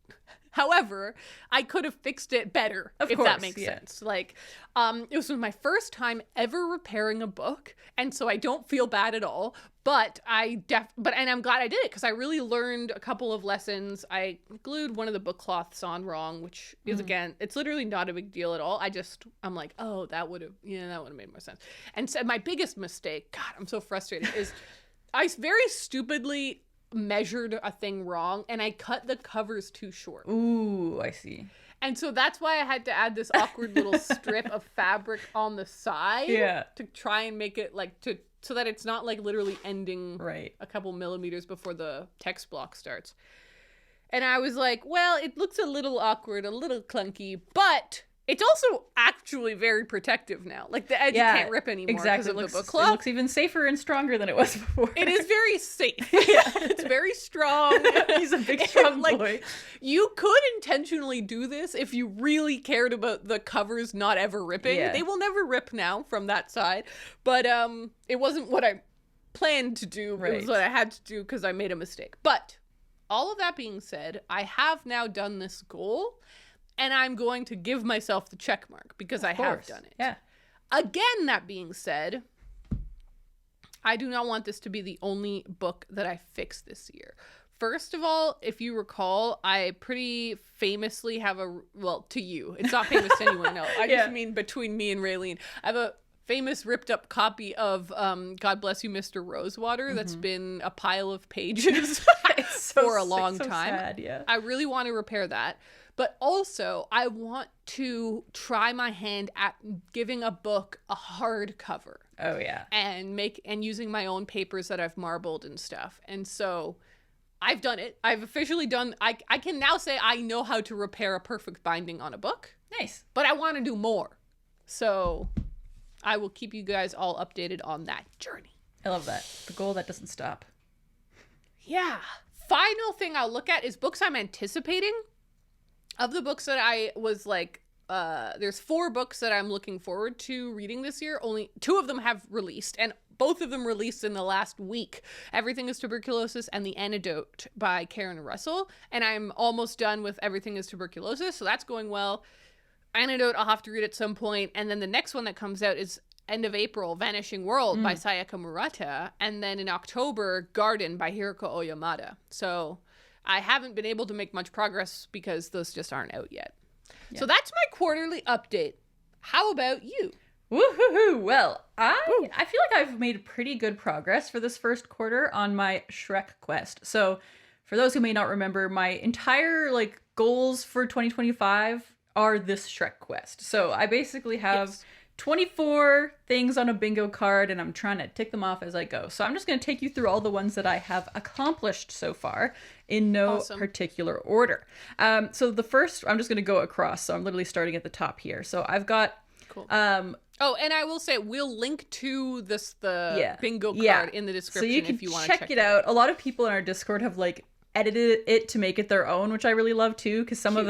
However, I could have fixed it better, if that makes sense. Like, it was my first time ever repairing a book, and so I don't feel bad at all. But and I'm glad I did it because I really learned a couple of lessons. I glued one of the book cloths on wrong, which is again, it's literally not a big deal at all. I'm like, oh, that would have made more sense. And so my biggest mistake, God, I'm so frustrated, is I very stupidly measured a thing wrong and I cut the covers too short. Ooh, I see. And so that's why I had to add this awkward little strip of fabric on the side to try and make it like so that it's not like literally ending a couple millimeters before the text block starts. And I was like, well, it looks a little awkward, a little clunky, but it's also actually very protective now. Like the edge can't rip anymore because of the book cloth. It looks even safer and stronger than it was before. It is very safe. It's very strong. He's a big, strong boy. You could intentionally do this if you really cared about the covers not ever ripping. Yeah. They will never rip now from that side. But it wasn't what I planned to do. Right. It was what I had to do because I made a mistake. But all of that being said, I have now done this goal. And I'm going to give myself the check mark because I have done it. Yeah. Again, that being said, I do not want this to be the only book that I fix this year. First of all, if you recall, I pretty famously have to you. It's not famous to anyone else. I just mean between me and Raeleen. I have a famous ripped up copy of God Bless You, Mr. Rosewater that's been a pile of pages for a long time. Sad, yeah. I really want to repair that. But also, I want to try my hand at giving a book a hard cover. Oh, yeah. And using my own papers that I've marbled and stuff. And so I've done it. I've officially done. I can now say I know how to repair a perfect binding on a book. Nice. But I want to do more. So I will keep you guys all updated on that journey. I love that. The goal that doesn't stop. Yeah. Final thing I'll look at is books I'm anticipating. Of the books that I was like, there's 4 books that I'm looking forward to reading this year. Only 2 of them have released, and both of them released in the last week. Everything is Tuberculosis and The Antidote by Karen Russell. And I'm almost done with Everything is Tuberculosis, so that's going well. Antidote, I'll have to read at some point. And then the next one that comes out is end of April, Vanishing World by Sayaka Murata. And then in October, Garden by Hiroko Oyamada. So I haven't been able to make much progress because those just aren't out yet. Yeah. So that's my quarterly update. How about you? Woohoo! Well, I feel like I've made pretty good progress for this first quarter on my Shrek quest. So for those who may not remember, my entire goals for 2025 are this Shrek quest. So I basically have 24 things on a bingo card, and I'm trying to tick them off as I go. So I'm just going to take you through all the ones that I have accomplished so far in no particular order. So the first, I'm just going to go across. So I'm literally starting at the top here. So I've got... Cool. Oh, and I will say we'll link to the bingo card in the description, so you can if you want to check it out. A lot of people in our Discord have edited it to make it their own, which I really love too, because some of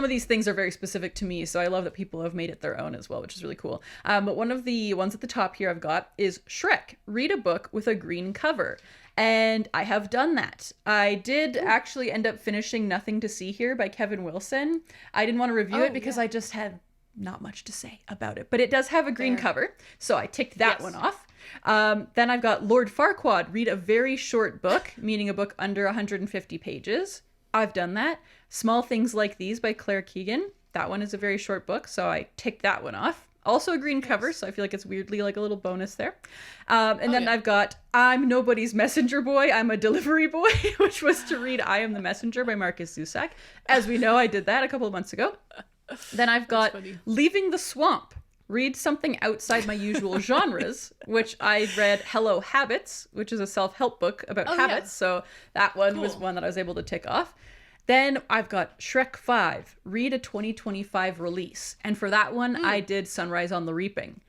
these things are very specific to me, so I love that people have made it their own as well, which is really cool. But one of the ones at the top here I've got is Shrek. Read a book with a green cover. And I have done that. I did actually end up finishing Nothing to See Here by Kevin Wilson. I didn't want to review it because I just had not much to say about it, but it does have a green cover, so I ticked that one off. Then I've got Lord Farquaad, read a very short book, meaning a book under 150 pages. I've done that. Small Things Like These by Claire Keegan. That one is a very short book, so I ticked that one off. Also a green cover, so I feel like it's weirdly like a little bonus there. And then I've got I'm Nobody's Messenger Boy, I'm a Delivery Boy, which was to read I Am the Messenger by Marcus Zusak. As we know, I did that a couple of months ago. Then I've got Leaving the Swamp. Read something outside my usual genres, which I read Hello Habits, which is a self-help book about habits. So that one was one that I was able to tick off. Then I've got Shrek 5, read a 2025 release. And for that one, I did Sunrise on the Reaping.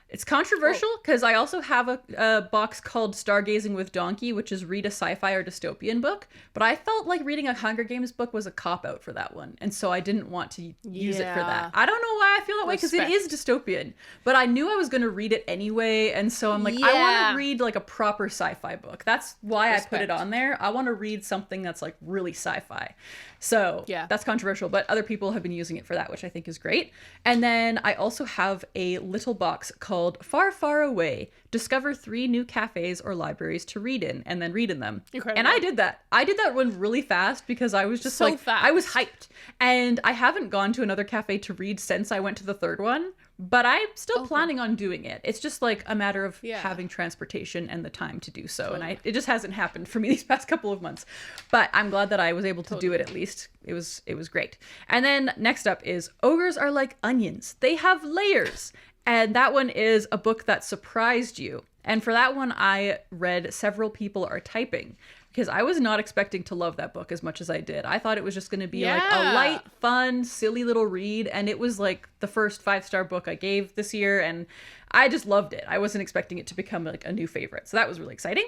It's controversial because I also have a box called Stargazing with Donkey, which is read a sci-fi or dystopian book. But I felt like reading a Hunger Games book was a cop-out for that one. And so I didn't want to use it for that. I don't know why I feel that way because it is dystopian. But I knew I was going to read it anyway. And so I'm like, I want to read like a proper sci-fi book. That's why I put it on there. I want to read something that's like really sci-fi. So that's controversial, but other people have been using it for that, which I think is great. And then I also have a little box called Far, Far Away. Discover 3 new cafes or libraries to read in and then read in them. Incredible. And I did that. I did that one really fast because I was just so fast. I was hyped. And I haven't gone to another cafe to read since I went to the third one. But I'm still planning on doing it. It's just like a matter of having transportation and the time to do so. And it just hasn't happened for me these past couple of months. But I'm glad that I was able to do it at least. It was great. And then next up is Ogres Are Like Onions. They have layers. And that one is a book that surprised you. And for that one, I read Several People Are Typing. Because I was not expecting to love that book as much as I did. I thought it was just going to be like a light, fun, silly little read. And it was like the first 5-star book I gave this year. And I just loved it. I wasn't expecting it to become like a new favorite. So that was really exciting.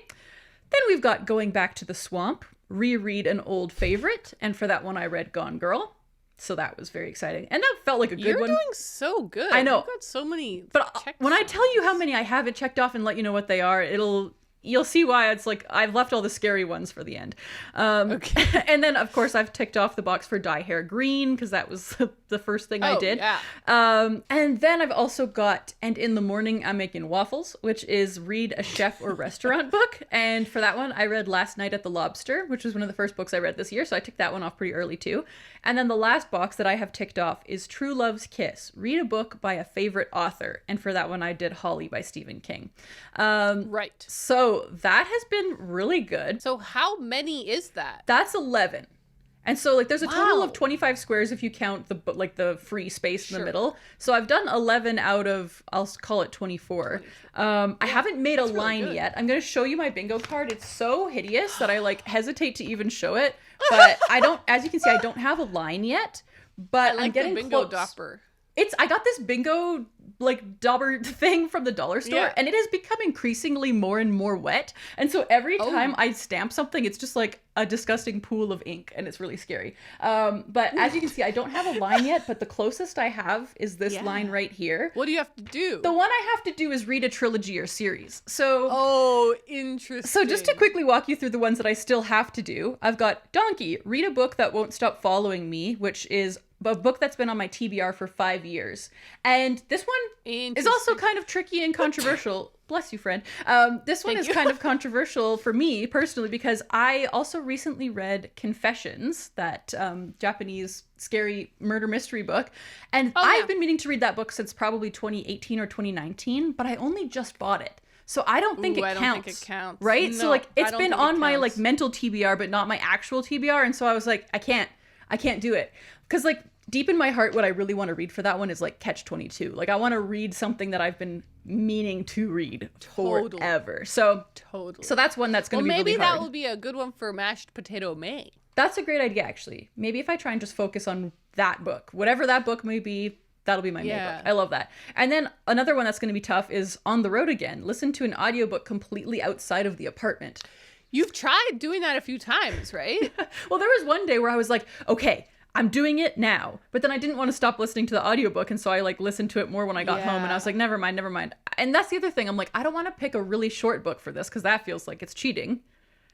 Then we've got Going Back to the Swamp, reread an old favorite. And for that one, I read Gone Girl. So that was very exciting. And that felt like a good one. You're doing so good. I know. You've got so many. But when I tell you how many I haven't checked off and let you know what they are, you'll see why it's like I've left all the scary ones for the end. Okay. And then, of course, I've ticked off the box for Dye Hair Green because that was the first thing I did. Yeah. And then I've also got And in the Morning I'm Making Waffles, which is read a chef or restaurant book. And for that one, I read Last Night at the Lobster, which was one of the first books I read this year. So I ticked that one off pretty early too. And then the last box that I have ticked off is True Love's Kiss. Read a book by a favorite author. And for that one, I did Holly by Stephen King. Right. So that has been really good. So how many is that? That's 11. And so like there's a total of 25 squares if you count the free space in the middle. So I've done 11 out of, I'll call it 24. I haven't made a line yet. I'm going to show you my bingo card. It's so hideous that I like hesitate to even show it. But I don't, as you can see, I don't have a line yet. But I'm getting the bingo close. dopper. I got this bingo like dauber thing from the dollar store and it has become increasingly more and more wet. And so every time I stamp something, it's just like a disgusting pool of ink and it's really scary. But as you can see, I don't have a line yet, but the closest I have is this line right here. What do you have to do? The one I have to do is read a trilogy or series. So interesting. So just to quickly walk you through the ones that I still have to do, I've got Donkey, read a book that won't stop following me, which is a book that's been on my TBR for 5 years. And this one is also kind of tricky and controversial. Bless you, friend. This one is kind of controversial for me personally because I also recently read Confessions, that Japanese scary murder mystery book. And I've been meaning to read that book since probably 2018 or 2019, but I only just bought it. So I don't think it counts. I don't think it counts. Right? No, so like it's been on my like mental TBR, but not my actual TBR. And so I was like, I can't do it. Because like deep in my heart, what I really want to read for that one is like Catch-22. Like I want to read something that I've been meaning to read forever. So that's one that's going to be really hard. Maybe that will be a good one for Mashed Potato May. That's a great idea, actually. Maybe if I try and just focus on that book, whatever that book may be, that'll be my main book. I love that. And then another one that's going to be tough is On the Road Again. Listen to an audiobook completely outside of the apartment. You've tried doing that a few times, right? Well, there was one day where I was like, okay, I'm doing it now. But then I didn't want to stop listening to the audiobook. And so I like listened to it more when I got home and I was like, never mind. And that's the other thing. I'm like, I don't want to pick a really short book for this because that feels like it's cheating.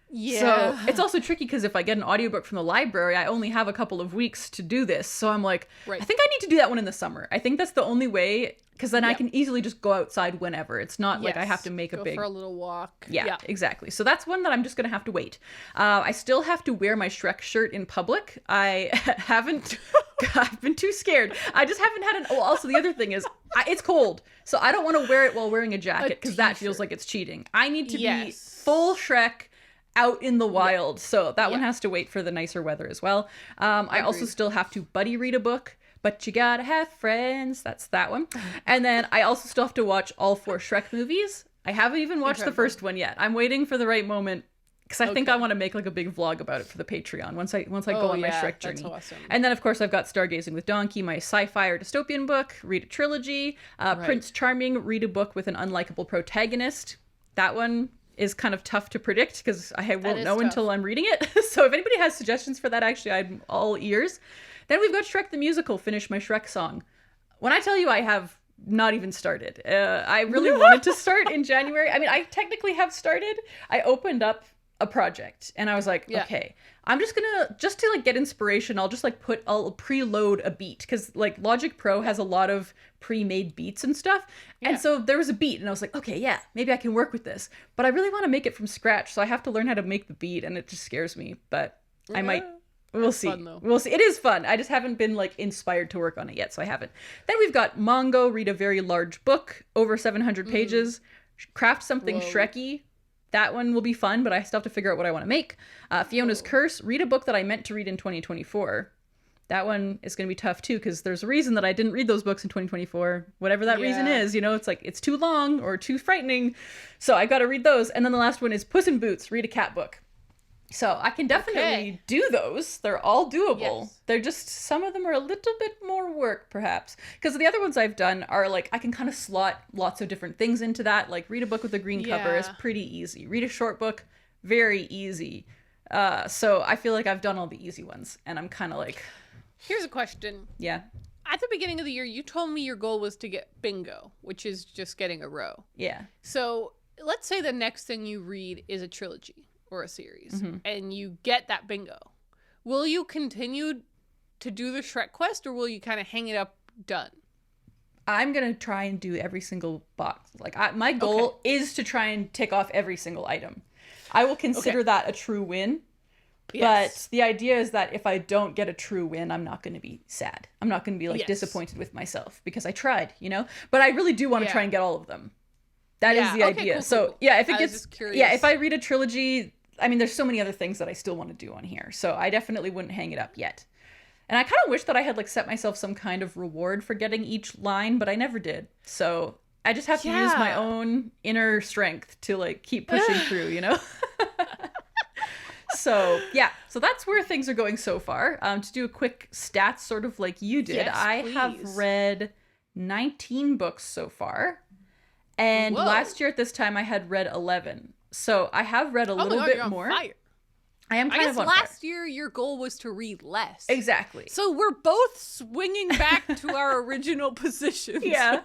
Yeah. So it's also tricky because if I get an audiobook from the library, I only have a couple of weeks to do this. So I'm like, I think I need to do that one in the summer. I think that's the only way because then I can easily just go outside whenever. It's not like I have to make go for a little walk. Yeah, exactly. So that's one that I'm just going to have to wait. I still have to wear my Shrek shirt in public. I haven't, I've been too scared. I just haven't had also the other thing is it's cold. So I don't want to wear it while wearing a jacket because that feels like it's cheating. I need to be full Shrek out in the wild. So that one has to wait for the nicer weather as well. I also still have to buddy read a book. But you gotta have friends. That's that one. And then I also still have to watch all 4 Shrek movies. I haven't even watched the first one yet. I'm waiting for the right moment because I think I want to make like a big vlog about it for the Patreon once I go on my Shrek journey. That's awesome. And then of course I've got Stargazing with Donkey, my sci-fi or dystopian book. Read a trilogy. Prince Charming. Read a book with an unlikable protagonist. That one is kind of tough to predict because I won't know until I'm reading it. So if anybody has suggestions for that, actually, I'm all ears. Then we've got Shrek the Musical. Finish my Shrek song. When I tell you I have not even started. I really wanted to start in January. I mean, I technically have started. I opened up a project and I was like, okay, I'm just to like get inspiration, I'll preload a beat because like Logic Pro has a lot of pre-made beats and stuff. And so there was a beat and I was like, okay, yeah, maybe I can work with this, but I really want to make it from scratch. So I have to learn how to make the beat and it just scares me, but I might. We'll see. We'll see. It is fun. I just haven't been like inspired to work on it yet, so I haven't. Then we've got Mongo, read a very large book, over 700 pages, craft something Shrekky. That one will be fun, but I still have to figure out what I want to make. Fiona's Curse, read a book that I meant to read in 2024. That one is going to be tough too, because there's a reason that I didn't read those books in 2024. Whatever that reason is, it's like it's too long or too frightening. So I got to read those. And then the last one is Puss in Boots, read a cat book. So I can definitely do those. They're all doable. Yes. They're just, some of them are a little bit more work, perhaps. Because the other ones I've done are like, I can kind of slot lots of different things into that. Like read a book with a green cover is pretty easy. Read a short book, very easy. So I feel like I've done all the easy ones. And I'm kind of like... Here's a question. Yeah. At the beginning of the year, you told me your goal was to get bingo, which is just getting a row. Yeah. So let's say the next thing you read is a trilogy or a series, and you get that bingo. Will you continue to do the Shrek quest, or will you kind of hang it up done? I'm going to try and do every single box. Like my goal is to try and tick off every single item. I will consider that a true win. Yes. But the idea is that if I don't get a true win, I'm not going to be sad. I'm not going to be like disappointed with myself because I tried, But I really do want to try and get all of them. That is the idea. Cool. If it gets, if I read a trilogy, I mean, there's so many other things that I still want to do on here. So I definitely wouldn't hang it up yet. And I kind of wish that I had like set myself some kind of reward for getting each line, but I never did. So I just have to use my own inner strength to like keep pushing through, So so that's where things are going so far. To do a quick stats, sort of like you did, I have read 19 books so far. And last year at this time I had read 11. So I have read a little bit more. Fire. I am kind of on last fire. year your goal was to read less. Exactly. So we're both swinging back to our original positions. Yeah.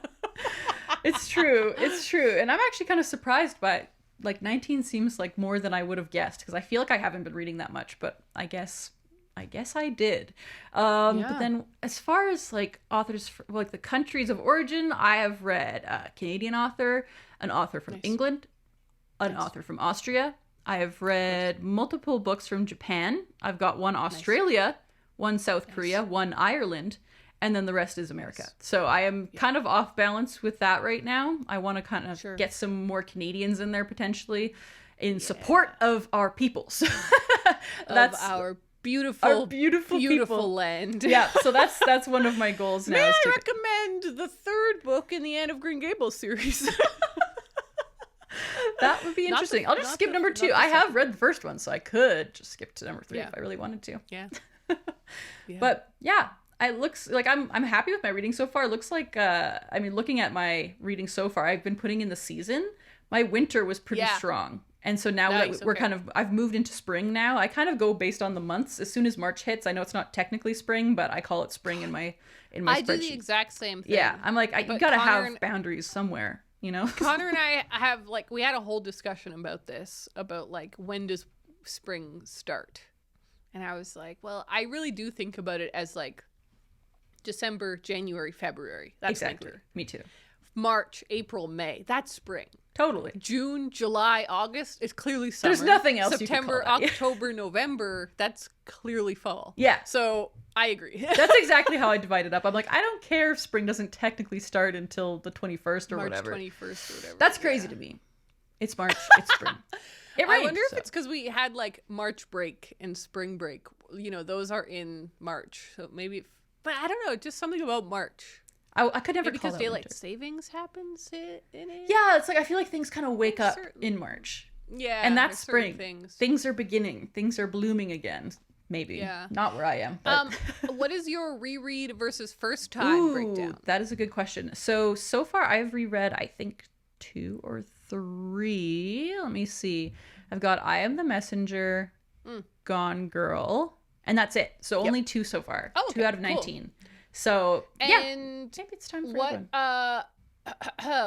It's true. It's true. And I'm actually kind of surprised by it. Like 19 seems like more than I would have guessed because I feel like I haven't been reading that much, but I guess I did. But then as far as like authors, like the countries of origin, I have read a Canadian author, an author from England, an author from Austria. I have read multiple books from Japan. I've got one Australia, one South Korea, one Ireland, and then the rest is America. So I am kind of off balance with that right now. I want to kind of get some more Canadians in there potentially in support of our peoples. That's our beautiful people. Land. Yeah, so that's one of my goals now. May I recommend the third book in the Anne of Green Gables series? That would be interesting. I'll just skip number 2. I have read the first one, so I could just skip to number 3 if I really wanted to. Yeah. But yeah, it looks like I'm happy with my reading so far. It looks like I mean, looking at my reading so far, I've been putting in the season. My winter was pretty strong. And so now we're kind of, I've moved into spring now. I kind of go based on the months. As soon as March hits, I know it's not technically spring, but I call it spring in my spreadsheet. do the exact same thing. Yeah, I'm like, you gotta have boundaries somewhere. Connor and I have like, we had a whole discussion about this, about like, when does spring start? And I was like, well, I really do think about it as like December, January, February. That's winter. Me too. March, April, May. That's spring. Totally. June, July, August is clearly summer. There's nothing else September, you can call that. October, November, that's clearly fall. Yeah. So I agree. That's exactly how I divide it up. I'm like, I don't care if spring doesn't technically start until the 21st or whatever. March 21st or whatever. That's crazy to me. It's March. It's spring. It rains, I wonder if it's because we had like March break and spring break. Those are in March. So maybe, but I don't know. Just something about March. I could never maybe call because that daylight winter. savings happens in it. Yeah, it's like I feel like things kind of wake up in March. Yeah. And that's there's certain spring. Things. Things are beginning. Things are blooming again. Maybe. Yeah. Not where I am. But... What is your reread versus first time breakdown? That is a good question. So far I've reread, I think, 2 or 3. Let me see. I've got I Am the Messenger, Gone Girl, and that's it. So only 2 so far. Oh, okay. 2 out of 19. Cool. So and maybe it's time for what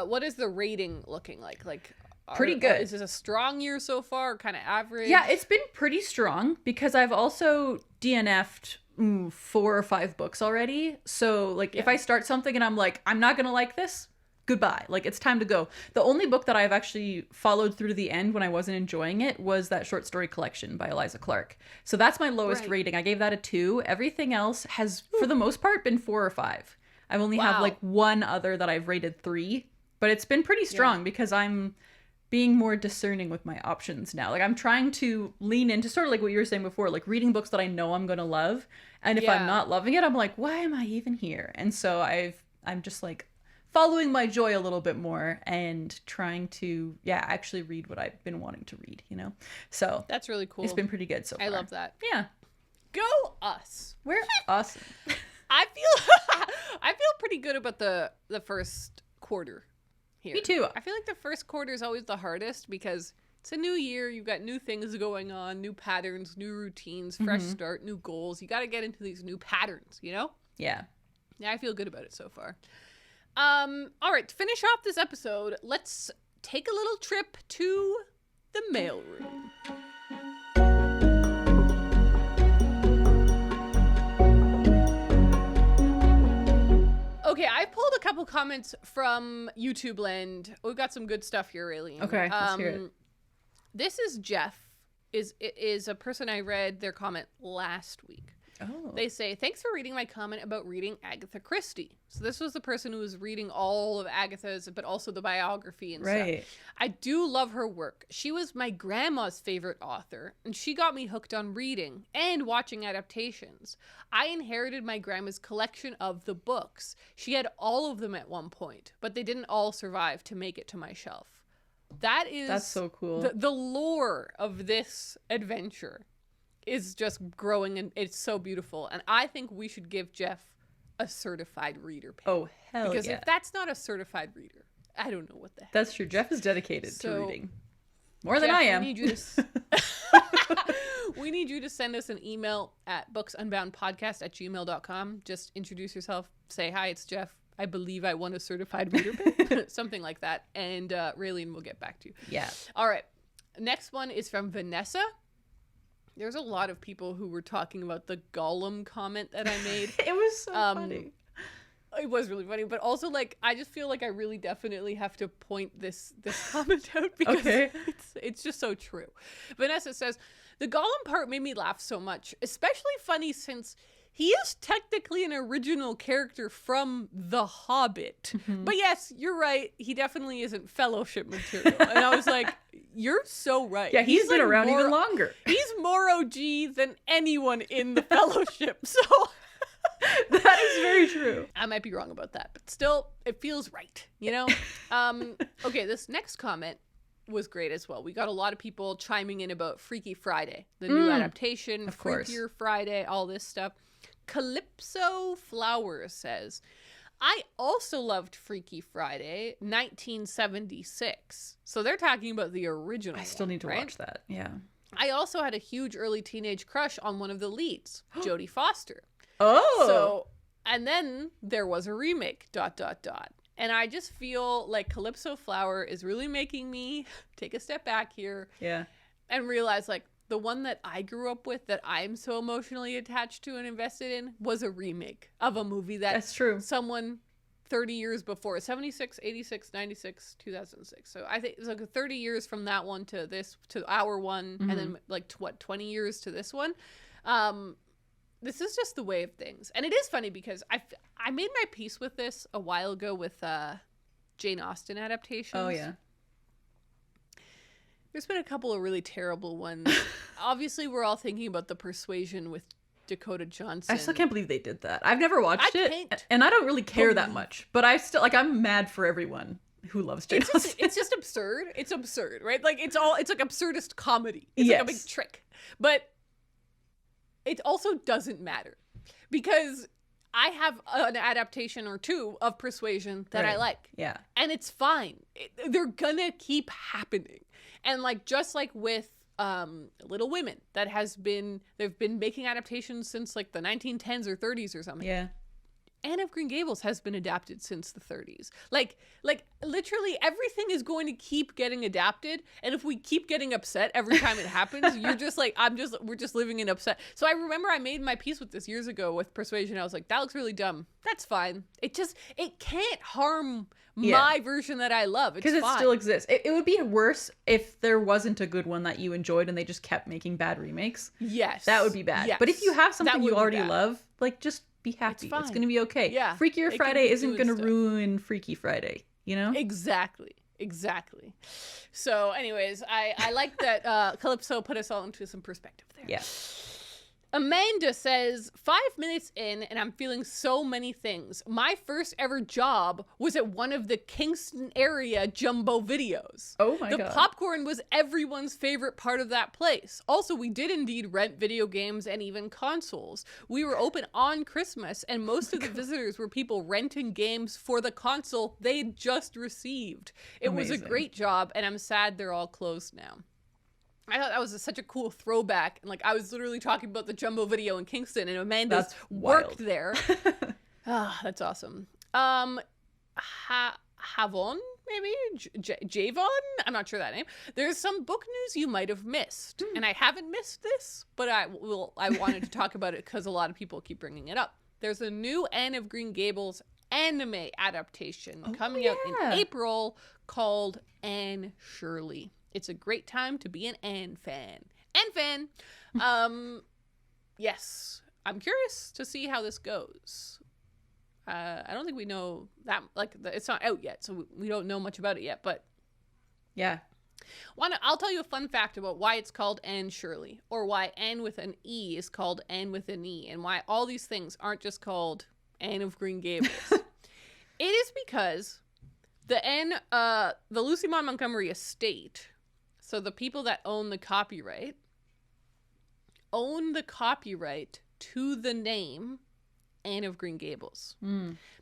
what is the rating looking like? Like pretty good. Is this a strong year so far, or kind of average? Yeah, it's been pretty strong because I've also DNF'd 4 or 5 books already. So like if I start something and I'm like, I'm not gonna like this, goodbye. Like it's time to go. The only book that I've actually followed through to the end when I wasn't enjoying it was that short story collection by Eliza Clark. So that's my lowest rating. I gave that a 2. Everything else has, for the most part, been 4 or 5. I've only have like one other that I've rated 3, but it's been pretty strong because I'm being more discerning with my options now. Like I'm trying to lean into sort of like what you were saying before, like reading books that I know I'm going to love. And if I'm not loving it, I'm like, why am I even here? And so I'm just like following my joy a little bit more and trying to, actually read what I've been wanting to read, you know? So that's really cool. It's been pretty good so far. I love that. Yeah. Go us. We're awesome. I feel pretty good about the first quarter here. Me too. I feel like the first quarter is always the hardest because it's a new year. You've got new things going on, new patterns, new routines, fresh start, new goals. You got to get into these new patterns, you know? Yeah. Yeah, I feel good about it so far. All right, to finish off this episode, let's take a little trip to the mailroom. Okay, I pulled a couple comments from YouTube land. We've got some good stuff here, Raeleen. Okay, let's hear it. This is Jeff. Is a person I read their comment last week. Oh. They say, thanks for reading my comment about reading Agatha Christie. So this was the person who was reading all of Agatha's, but also the biography and stuff. I do love her work. She was my grandma's favorite author, and she got me hooked on reading and watching adaptations. I inherited my grandma's collection of the books. She had all of them at one point, but they didn't all survive to make it to my shelf. That's so cool. The lore of this adventure is just growing, and it's so beautiful. And I think we should give Jeff a certified reader pin. Oh, hell because if that's not a certified reader, I don't know what the heck. That's true. Jeff is dedicated to reading. More than I am. We need you to send us an email at booksunboundpodcast@gmail.com. Just introduce yourself. Say, hi, it's Jeff. I believe I won a certified reader pin. Something like that. And Raeleen will get back to you. Yeah. All right. Next one is from Vanessa. There's a lot of people who were talking about the Gollum comment that I made. It was so funny. It was really funny, but also like I just feel like I really definitely have to point this comment out because it's just so true. Vanessa says, the Gollum part made me laugh so much, especially funny since he is technically an original character from The Hobbit. But yes, you're right. He definitely isn't Fellowship material. And I was like, you're so right. Yeah, he's been like around even longer. He's more OG than anyone in the Fellowship. So that is very true. I might be wrong about that, but still, it feels right, you know? Okay, this next comment was great as well. We got a lot of people chiming in about Freaky Friday, the new adaptation, of course. Freakier Friday, all this stuff. Calypso Flowers says, I also loved Freaky Friday, 1976. So they're talking about the original I still need to watch that. Yeah. I also had a huge early teenage crush on one of the leads, Jodie Foster. Oh. So, and then there was a remake, ... And I just feel like Calypso Flower is really making me take a step back here. Yeah. And realize like the one that I grew up with that I'm so emotionally attached to and invested in was a remake of a movie that's true. Someone 30 years before, 76, 86, 96, 2006. So I think it's like 30 years from that one to this, to our one, and then like 20 years to this one. This is just the way of things. And it is funny because I made my peace with this a while ago with Jane Austen adaptations. Oh, yeah. There's been a couple of really terrible ones. Obviously, we're all thinking about The Persuasion with Dakota Johnson. I still can't believe they did that. I've never watched it, and I don't really care that much. But I still, like, I'm mad for everyone Who loves Jane Austen? It's just absurd. It's absurd, right? Like it's like absurdist comedy. It's like a big trick. But it also doesn't matter because I have an adaptation or two of Persuasion that I like. Yeah. And it's fine. They're gonna keep happening. And like just like with Little Women they've been making adaptations since like the 1910s or 30s or something. Yeah. Anne of Green Gables has been adapted since the 30s. Like literally everything is going to keep getting adapted. And if we keep getting upset every time it happens, you're just like, we're just living in upset. So I remember I made my peace with this years ago with Persuasion. I was like, that looks really dumb. That's fine. It can't harm my version that I love. Because it still exists. It would be worse if there wasn't a good one that you enjoyed and they just kept making bad remakes. Yes. That would be bad. Yes. But if you have something you already love, like just be happy. It's going to be okay. Yeah. Freakier Friday isn't going to ruin Freaky Friday, you know? Exactly. So anyways, I like that Calypso put us all into some perspective there. Yeah. Amanda says, 5 minutes in and I'm feeling so many things. My first ever job was at one of the Kingston area Jumbo Videos. Oh my God. The popcorn was everyone's favorite part of that place. Also, we did indeed rent video games and even consoles. We were open on Christmas and most of the visitors were people renting games for the console they'd just received. It was a great job and I'm sad they're all closed now. I thought that was such a cool throwback. And like, I was literally talking about the Jumbo Video in Kingston and Amanda's worked there. That's awesome. Havon, maybe? Javon? I'm not sure that name. There's some book news you might have missed. And I haven't missed this, but I wanted to talk about it because a lot of people keep bringing it up. There's a new Anne of Green Gables anime adaptation coming out in April called Anne Shirley. It's a great time to be an Anne fan. Yes. I'm curious to see how this goes. I don't think we know that, like, it's not out yet, so we don't know much about it yet, but... Yeah. I'll tell you a fun fact about why it's called Anne Shirley, or why Anne with an E is called Anne with an E, and why all these things aren't just called Anne of Green Gables. It is because the Lucy Maud Montgomery estate... So the people that own the copyright to the name Anne of Green Gables.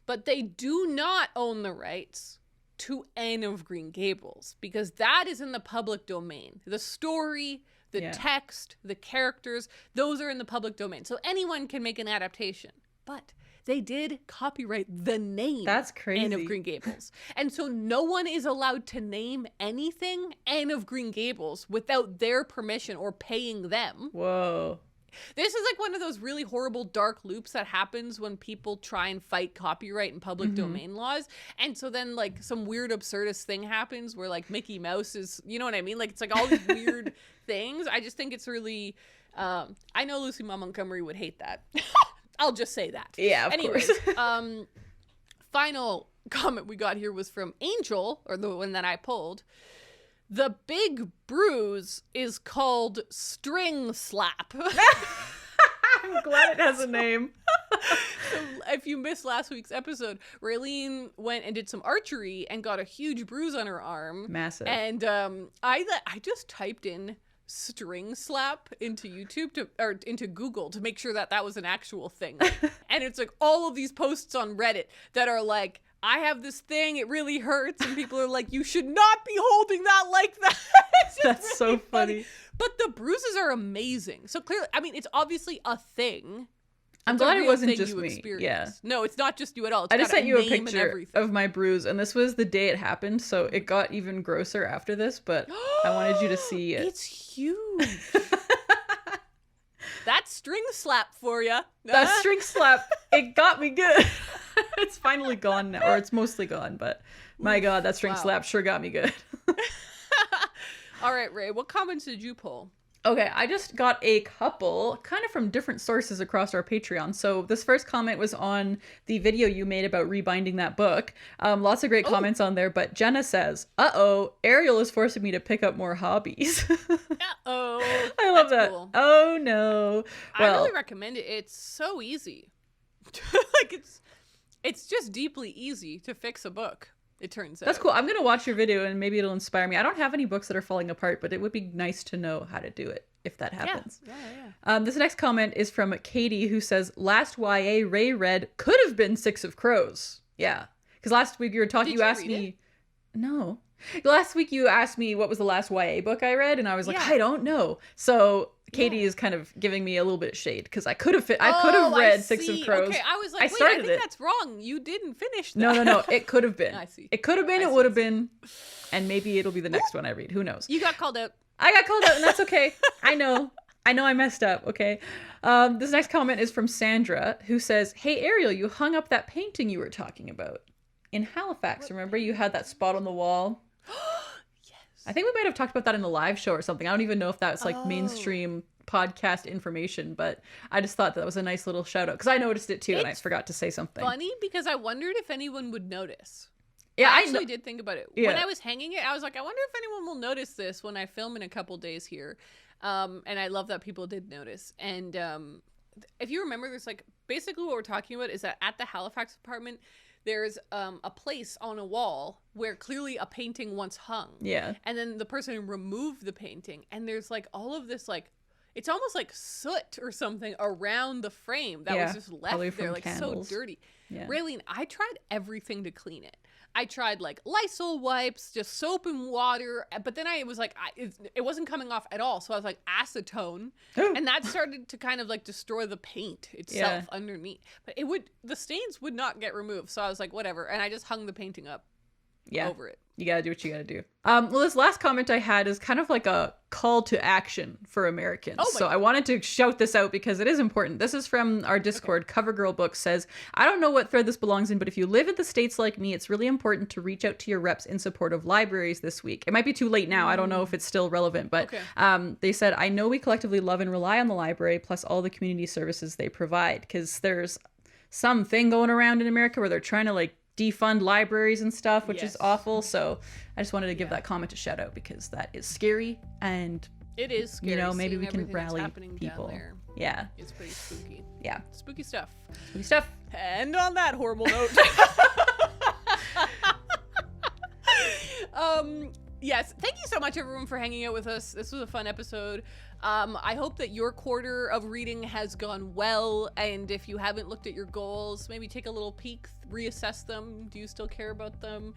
But they do not own the rights to Anne of Green Gables because that is in the public domain. The story, the text, the characters, those are in the public domain. So anyone can make an adaptation. But they did copyright the name. That's crazy. Anne of Green Gables. And so no one is allowed to name anything Anne of Green Gables without their permission or paying them. Whoa. This is like one of those really horrible dark loops that happens when people try and fight copyright and public domain laws. And so then like some weird absurdist thing happens where like Mickey Mouse is, you know what I mean? Like it's like all these weird things. I just think it's really, I know Lucy Maud Montgomery would hate that. I'll just say that. Yeah, of course. Final comment we got here was from Angel, or the one that I pulled. The big bruise is called String Slap. I'm glad it has a name. So if you missed last week's episode, Raeleen went and did some archery and got a huge bruise on her arm. Massive. And I just typed in string slap into YouTube or into Google to make sure that was an actual thing. And it's like all of these posts on Reddit that are like, I have this thing, it really hurts, and people are like, you should not be holding that like that. That's really so funny. But the bruises are amazing. So clearly, I mean, it's obviously a thing. I'm glad it wasn't just me. Yeah. No, it's not just you at all. I just sent you a picture of my bruise, and this was the day it happened, so it got even grosser after this, but I wanted you to see it. It's huge. That's string slap for you. That string slap, it got me good. It's finally gone now, or it's mostly gone, but my God, that string slap sure got me good. All right, Ray, what comments did you pull? Okay, I just got a couple, kind of from different sources across our Patreon. So this first comment was on the video you made about rebinding that book. Lots of great comments on there, but Jenna says, uh-oh, Ariel is forcing me to pick up more hobbies. Uh-oh. I love that. Cool. Oh, no. Well, I really recommend it. It's so easy. Like, it's just deeply easy to fix a book. it turns out. That's cool. I'm going to watch your video and maybe it'll inspire me. I don't have any books that are falling apart, but it would be nice to know how to do it if that happens. Yeah. This next comment is from Katie, who says, last YA Ray read could have been Six of Crows. Yeah. Because last week you were talking, you asked me. No. Last week you asked me what was the last YA book I read, and I was like, I don't know. So Katie is kind of giving me a little bit of shade because I could have read Six of Crows. Okay, I was like, I think that's wrong. You didn't finish that. No. It could have been. I see. It could have been. It would have been. And maybe it'll be the next one I read. Who knows? You got called out. I got called out, and that's okay. I know I messed up, okay? This next comment is from Sandra, who says, hey, Ariel, you hung up that painting you were talking about in Halifax. Remember, you had that spot on the wall? Yes. I think we might have talked about that in the live show or something. I don't even know if that's like mainstream podcast information, but I just thought that was a nice little shout out because I noticed it too, and I forgot to say something. Funny, because I wondered if anyone would notice. Yeah, I actually did think about it. Yeah. When I was hanging it, I was like, I wonder if anyone will notice this when I film in a couple days here. And I love that people did notice. And if you remember, there's like, basically what we're talking about is that at the Halifax apartment, there's a place on a wall where clearly a painting once hung. Yeah. And then the person removed the painting. And there's like all of this like, it's almost like soot or something around the frame that was just left there, like candles. So dirty. Yeah. Raeleen, I tried everything to clean it. I tried like Lysol wipes, just soap and water, but then I was like, it wasn't coming off at all. So I was like acetone, and that started to kind of like destroy the paint itself underneath. But the stains would not get removed. So I was like, whatever, and I just hung the painting up over it. You gotta do what you gotta do. Well, this last comment I had is kind of like a call to action for Americans. So I wanted to shout this out because it is important. This is from our Discord. CoverGirl Book says, I don't know what thread this belongs in, but if you live in the States like me, it's really important to reach out to your reps in support of libraries this week. It might be too late now. I don't know if it's still relevant, but they said, I know we collectively love and rely on the library plus all the community services they provide, because there's something going around in America where they're trying to like defund libraries and stuff, which is awful. So I just wanted to give that comment a shout out because that is scary, and it is scary. You know, maybe we can rally people. Yeah, it's pretty spooky. Yeah, spooky stuff. Spooky stuff. And on that horrible note, yes, thank you so much everyone for hanging out with us. This was a fun episode. I hope that your quarter of reading has gone well, and if you haven't looked at your goals, maybe take a little peek, reassess them. Do you still care about them?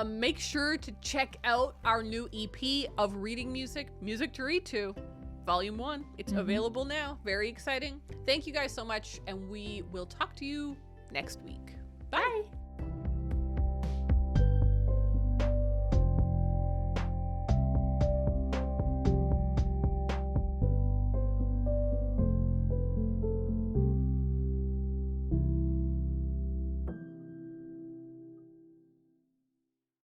Make sure to check out our new EP of reading music to read to, Volume 1. It's available now. Very exciting. Thank you guys so much, and we will talk to you next week. Bye.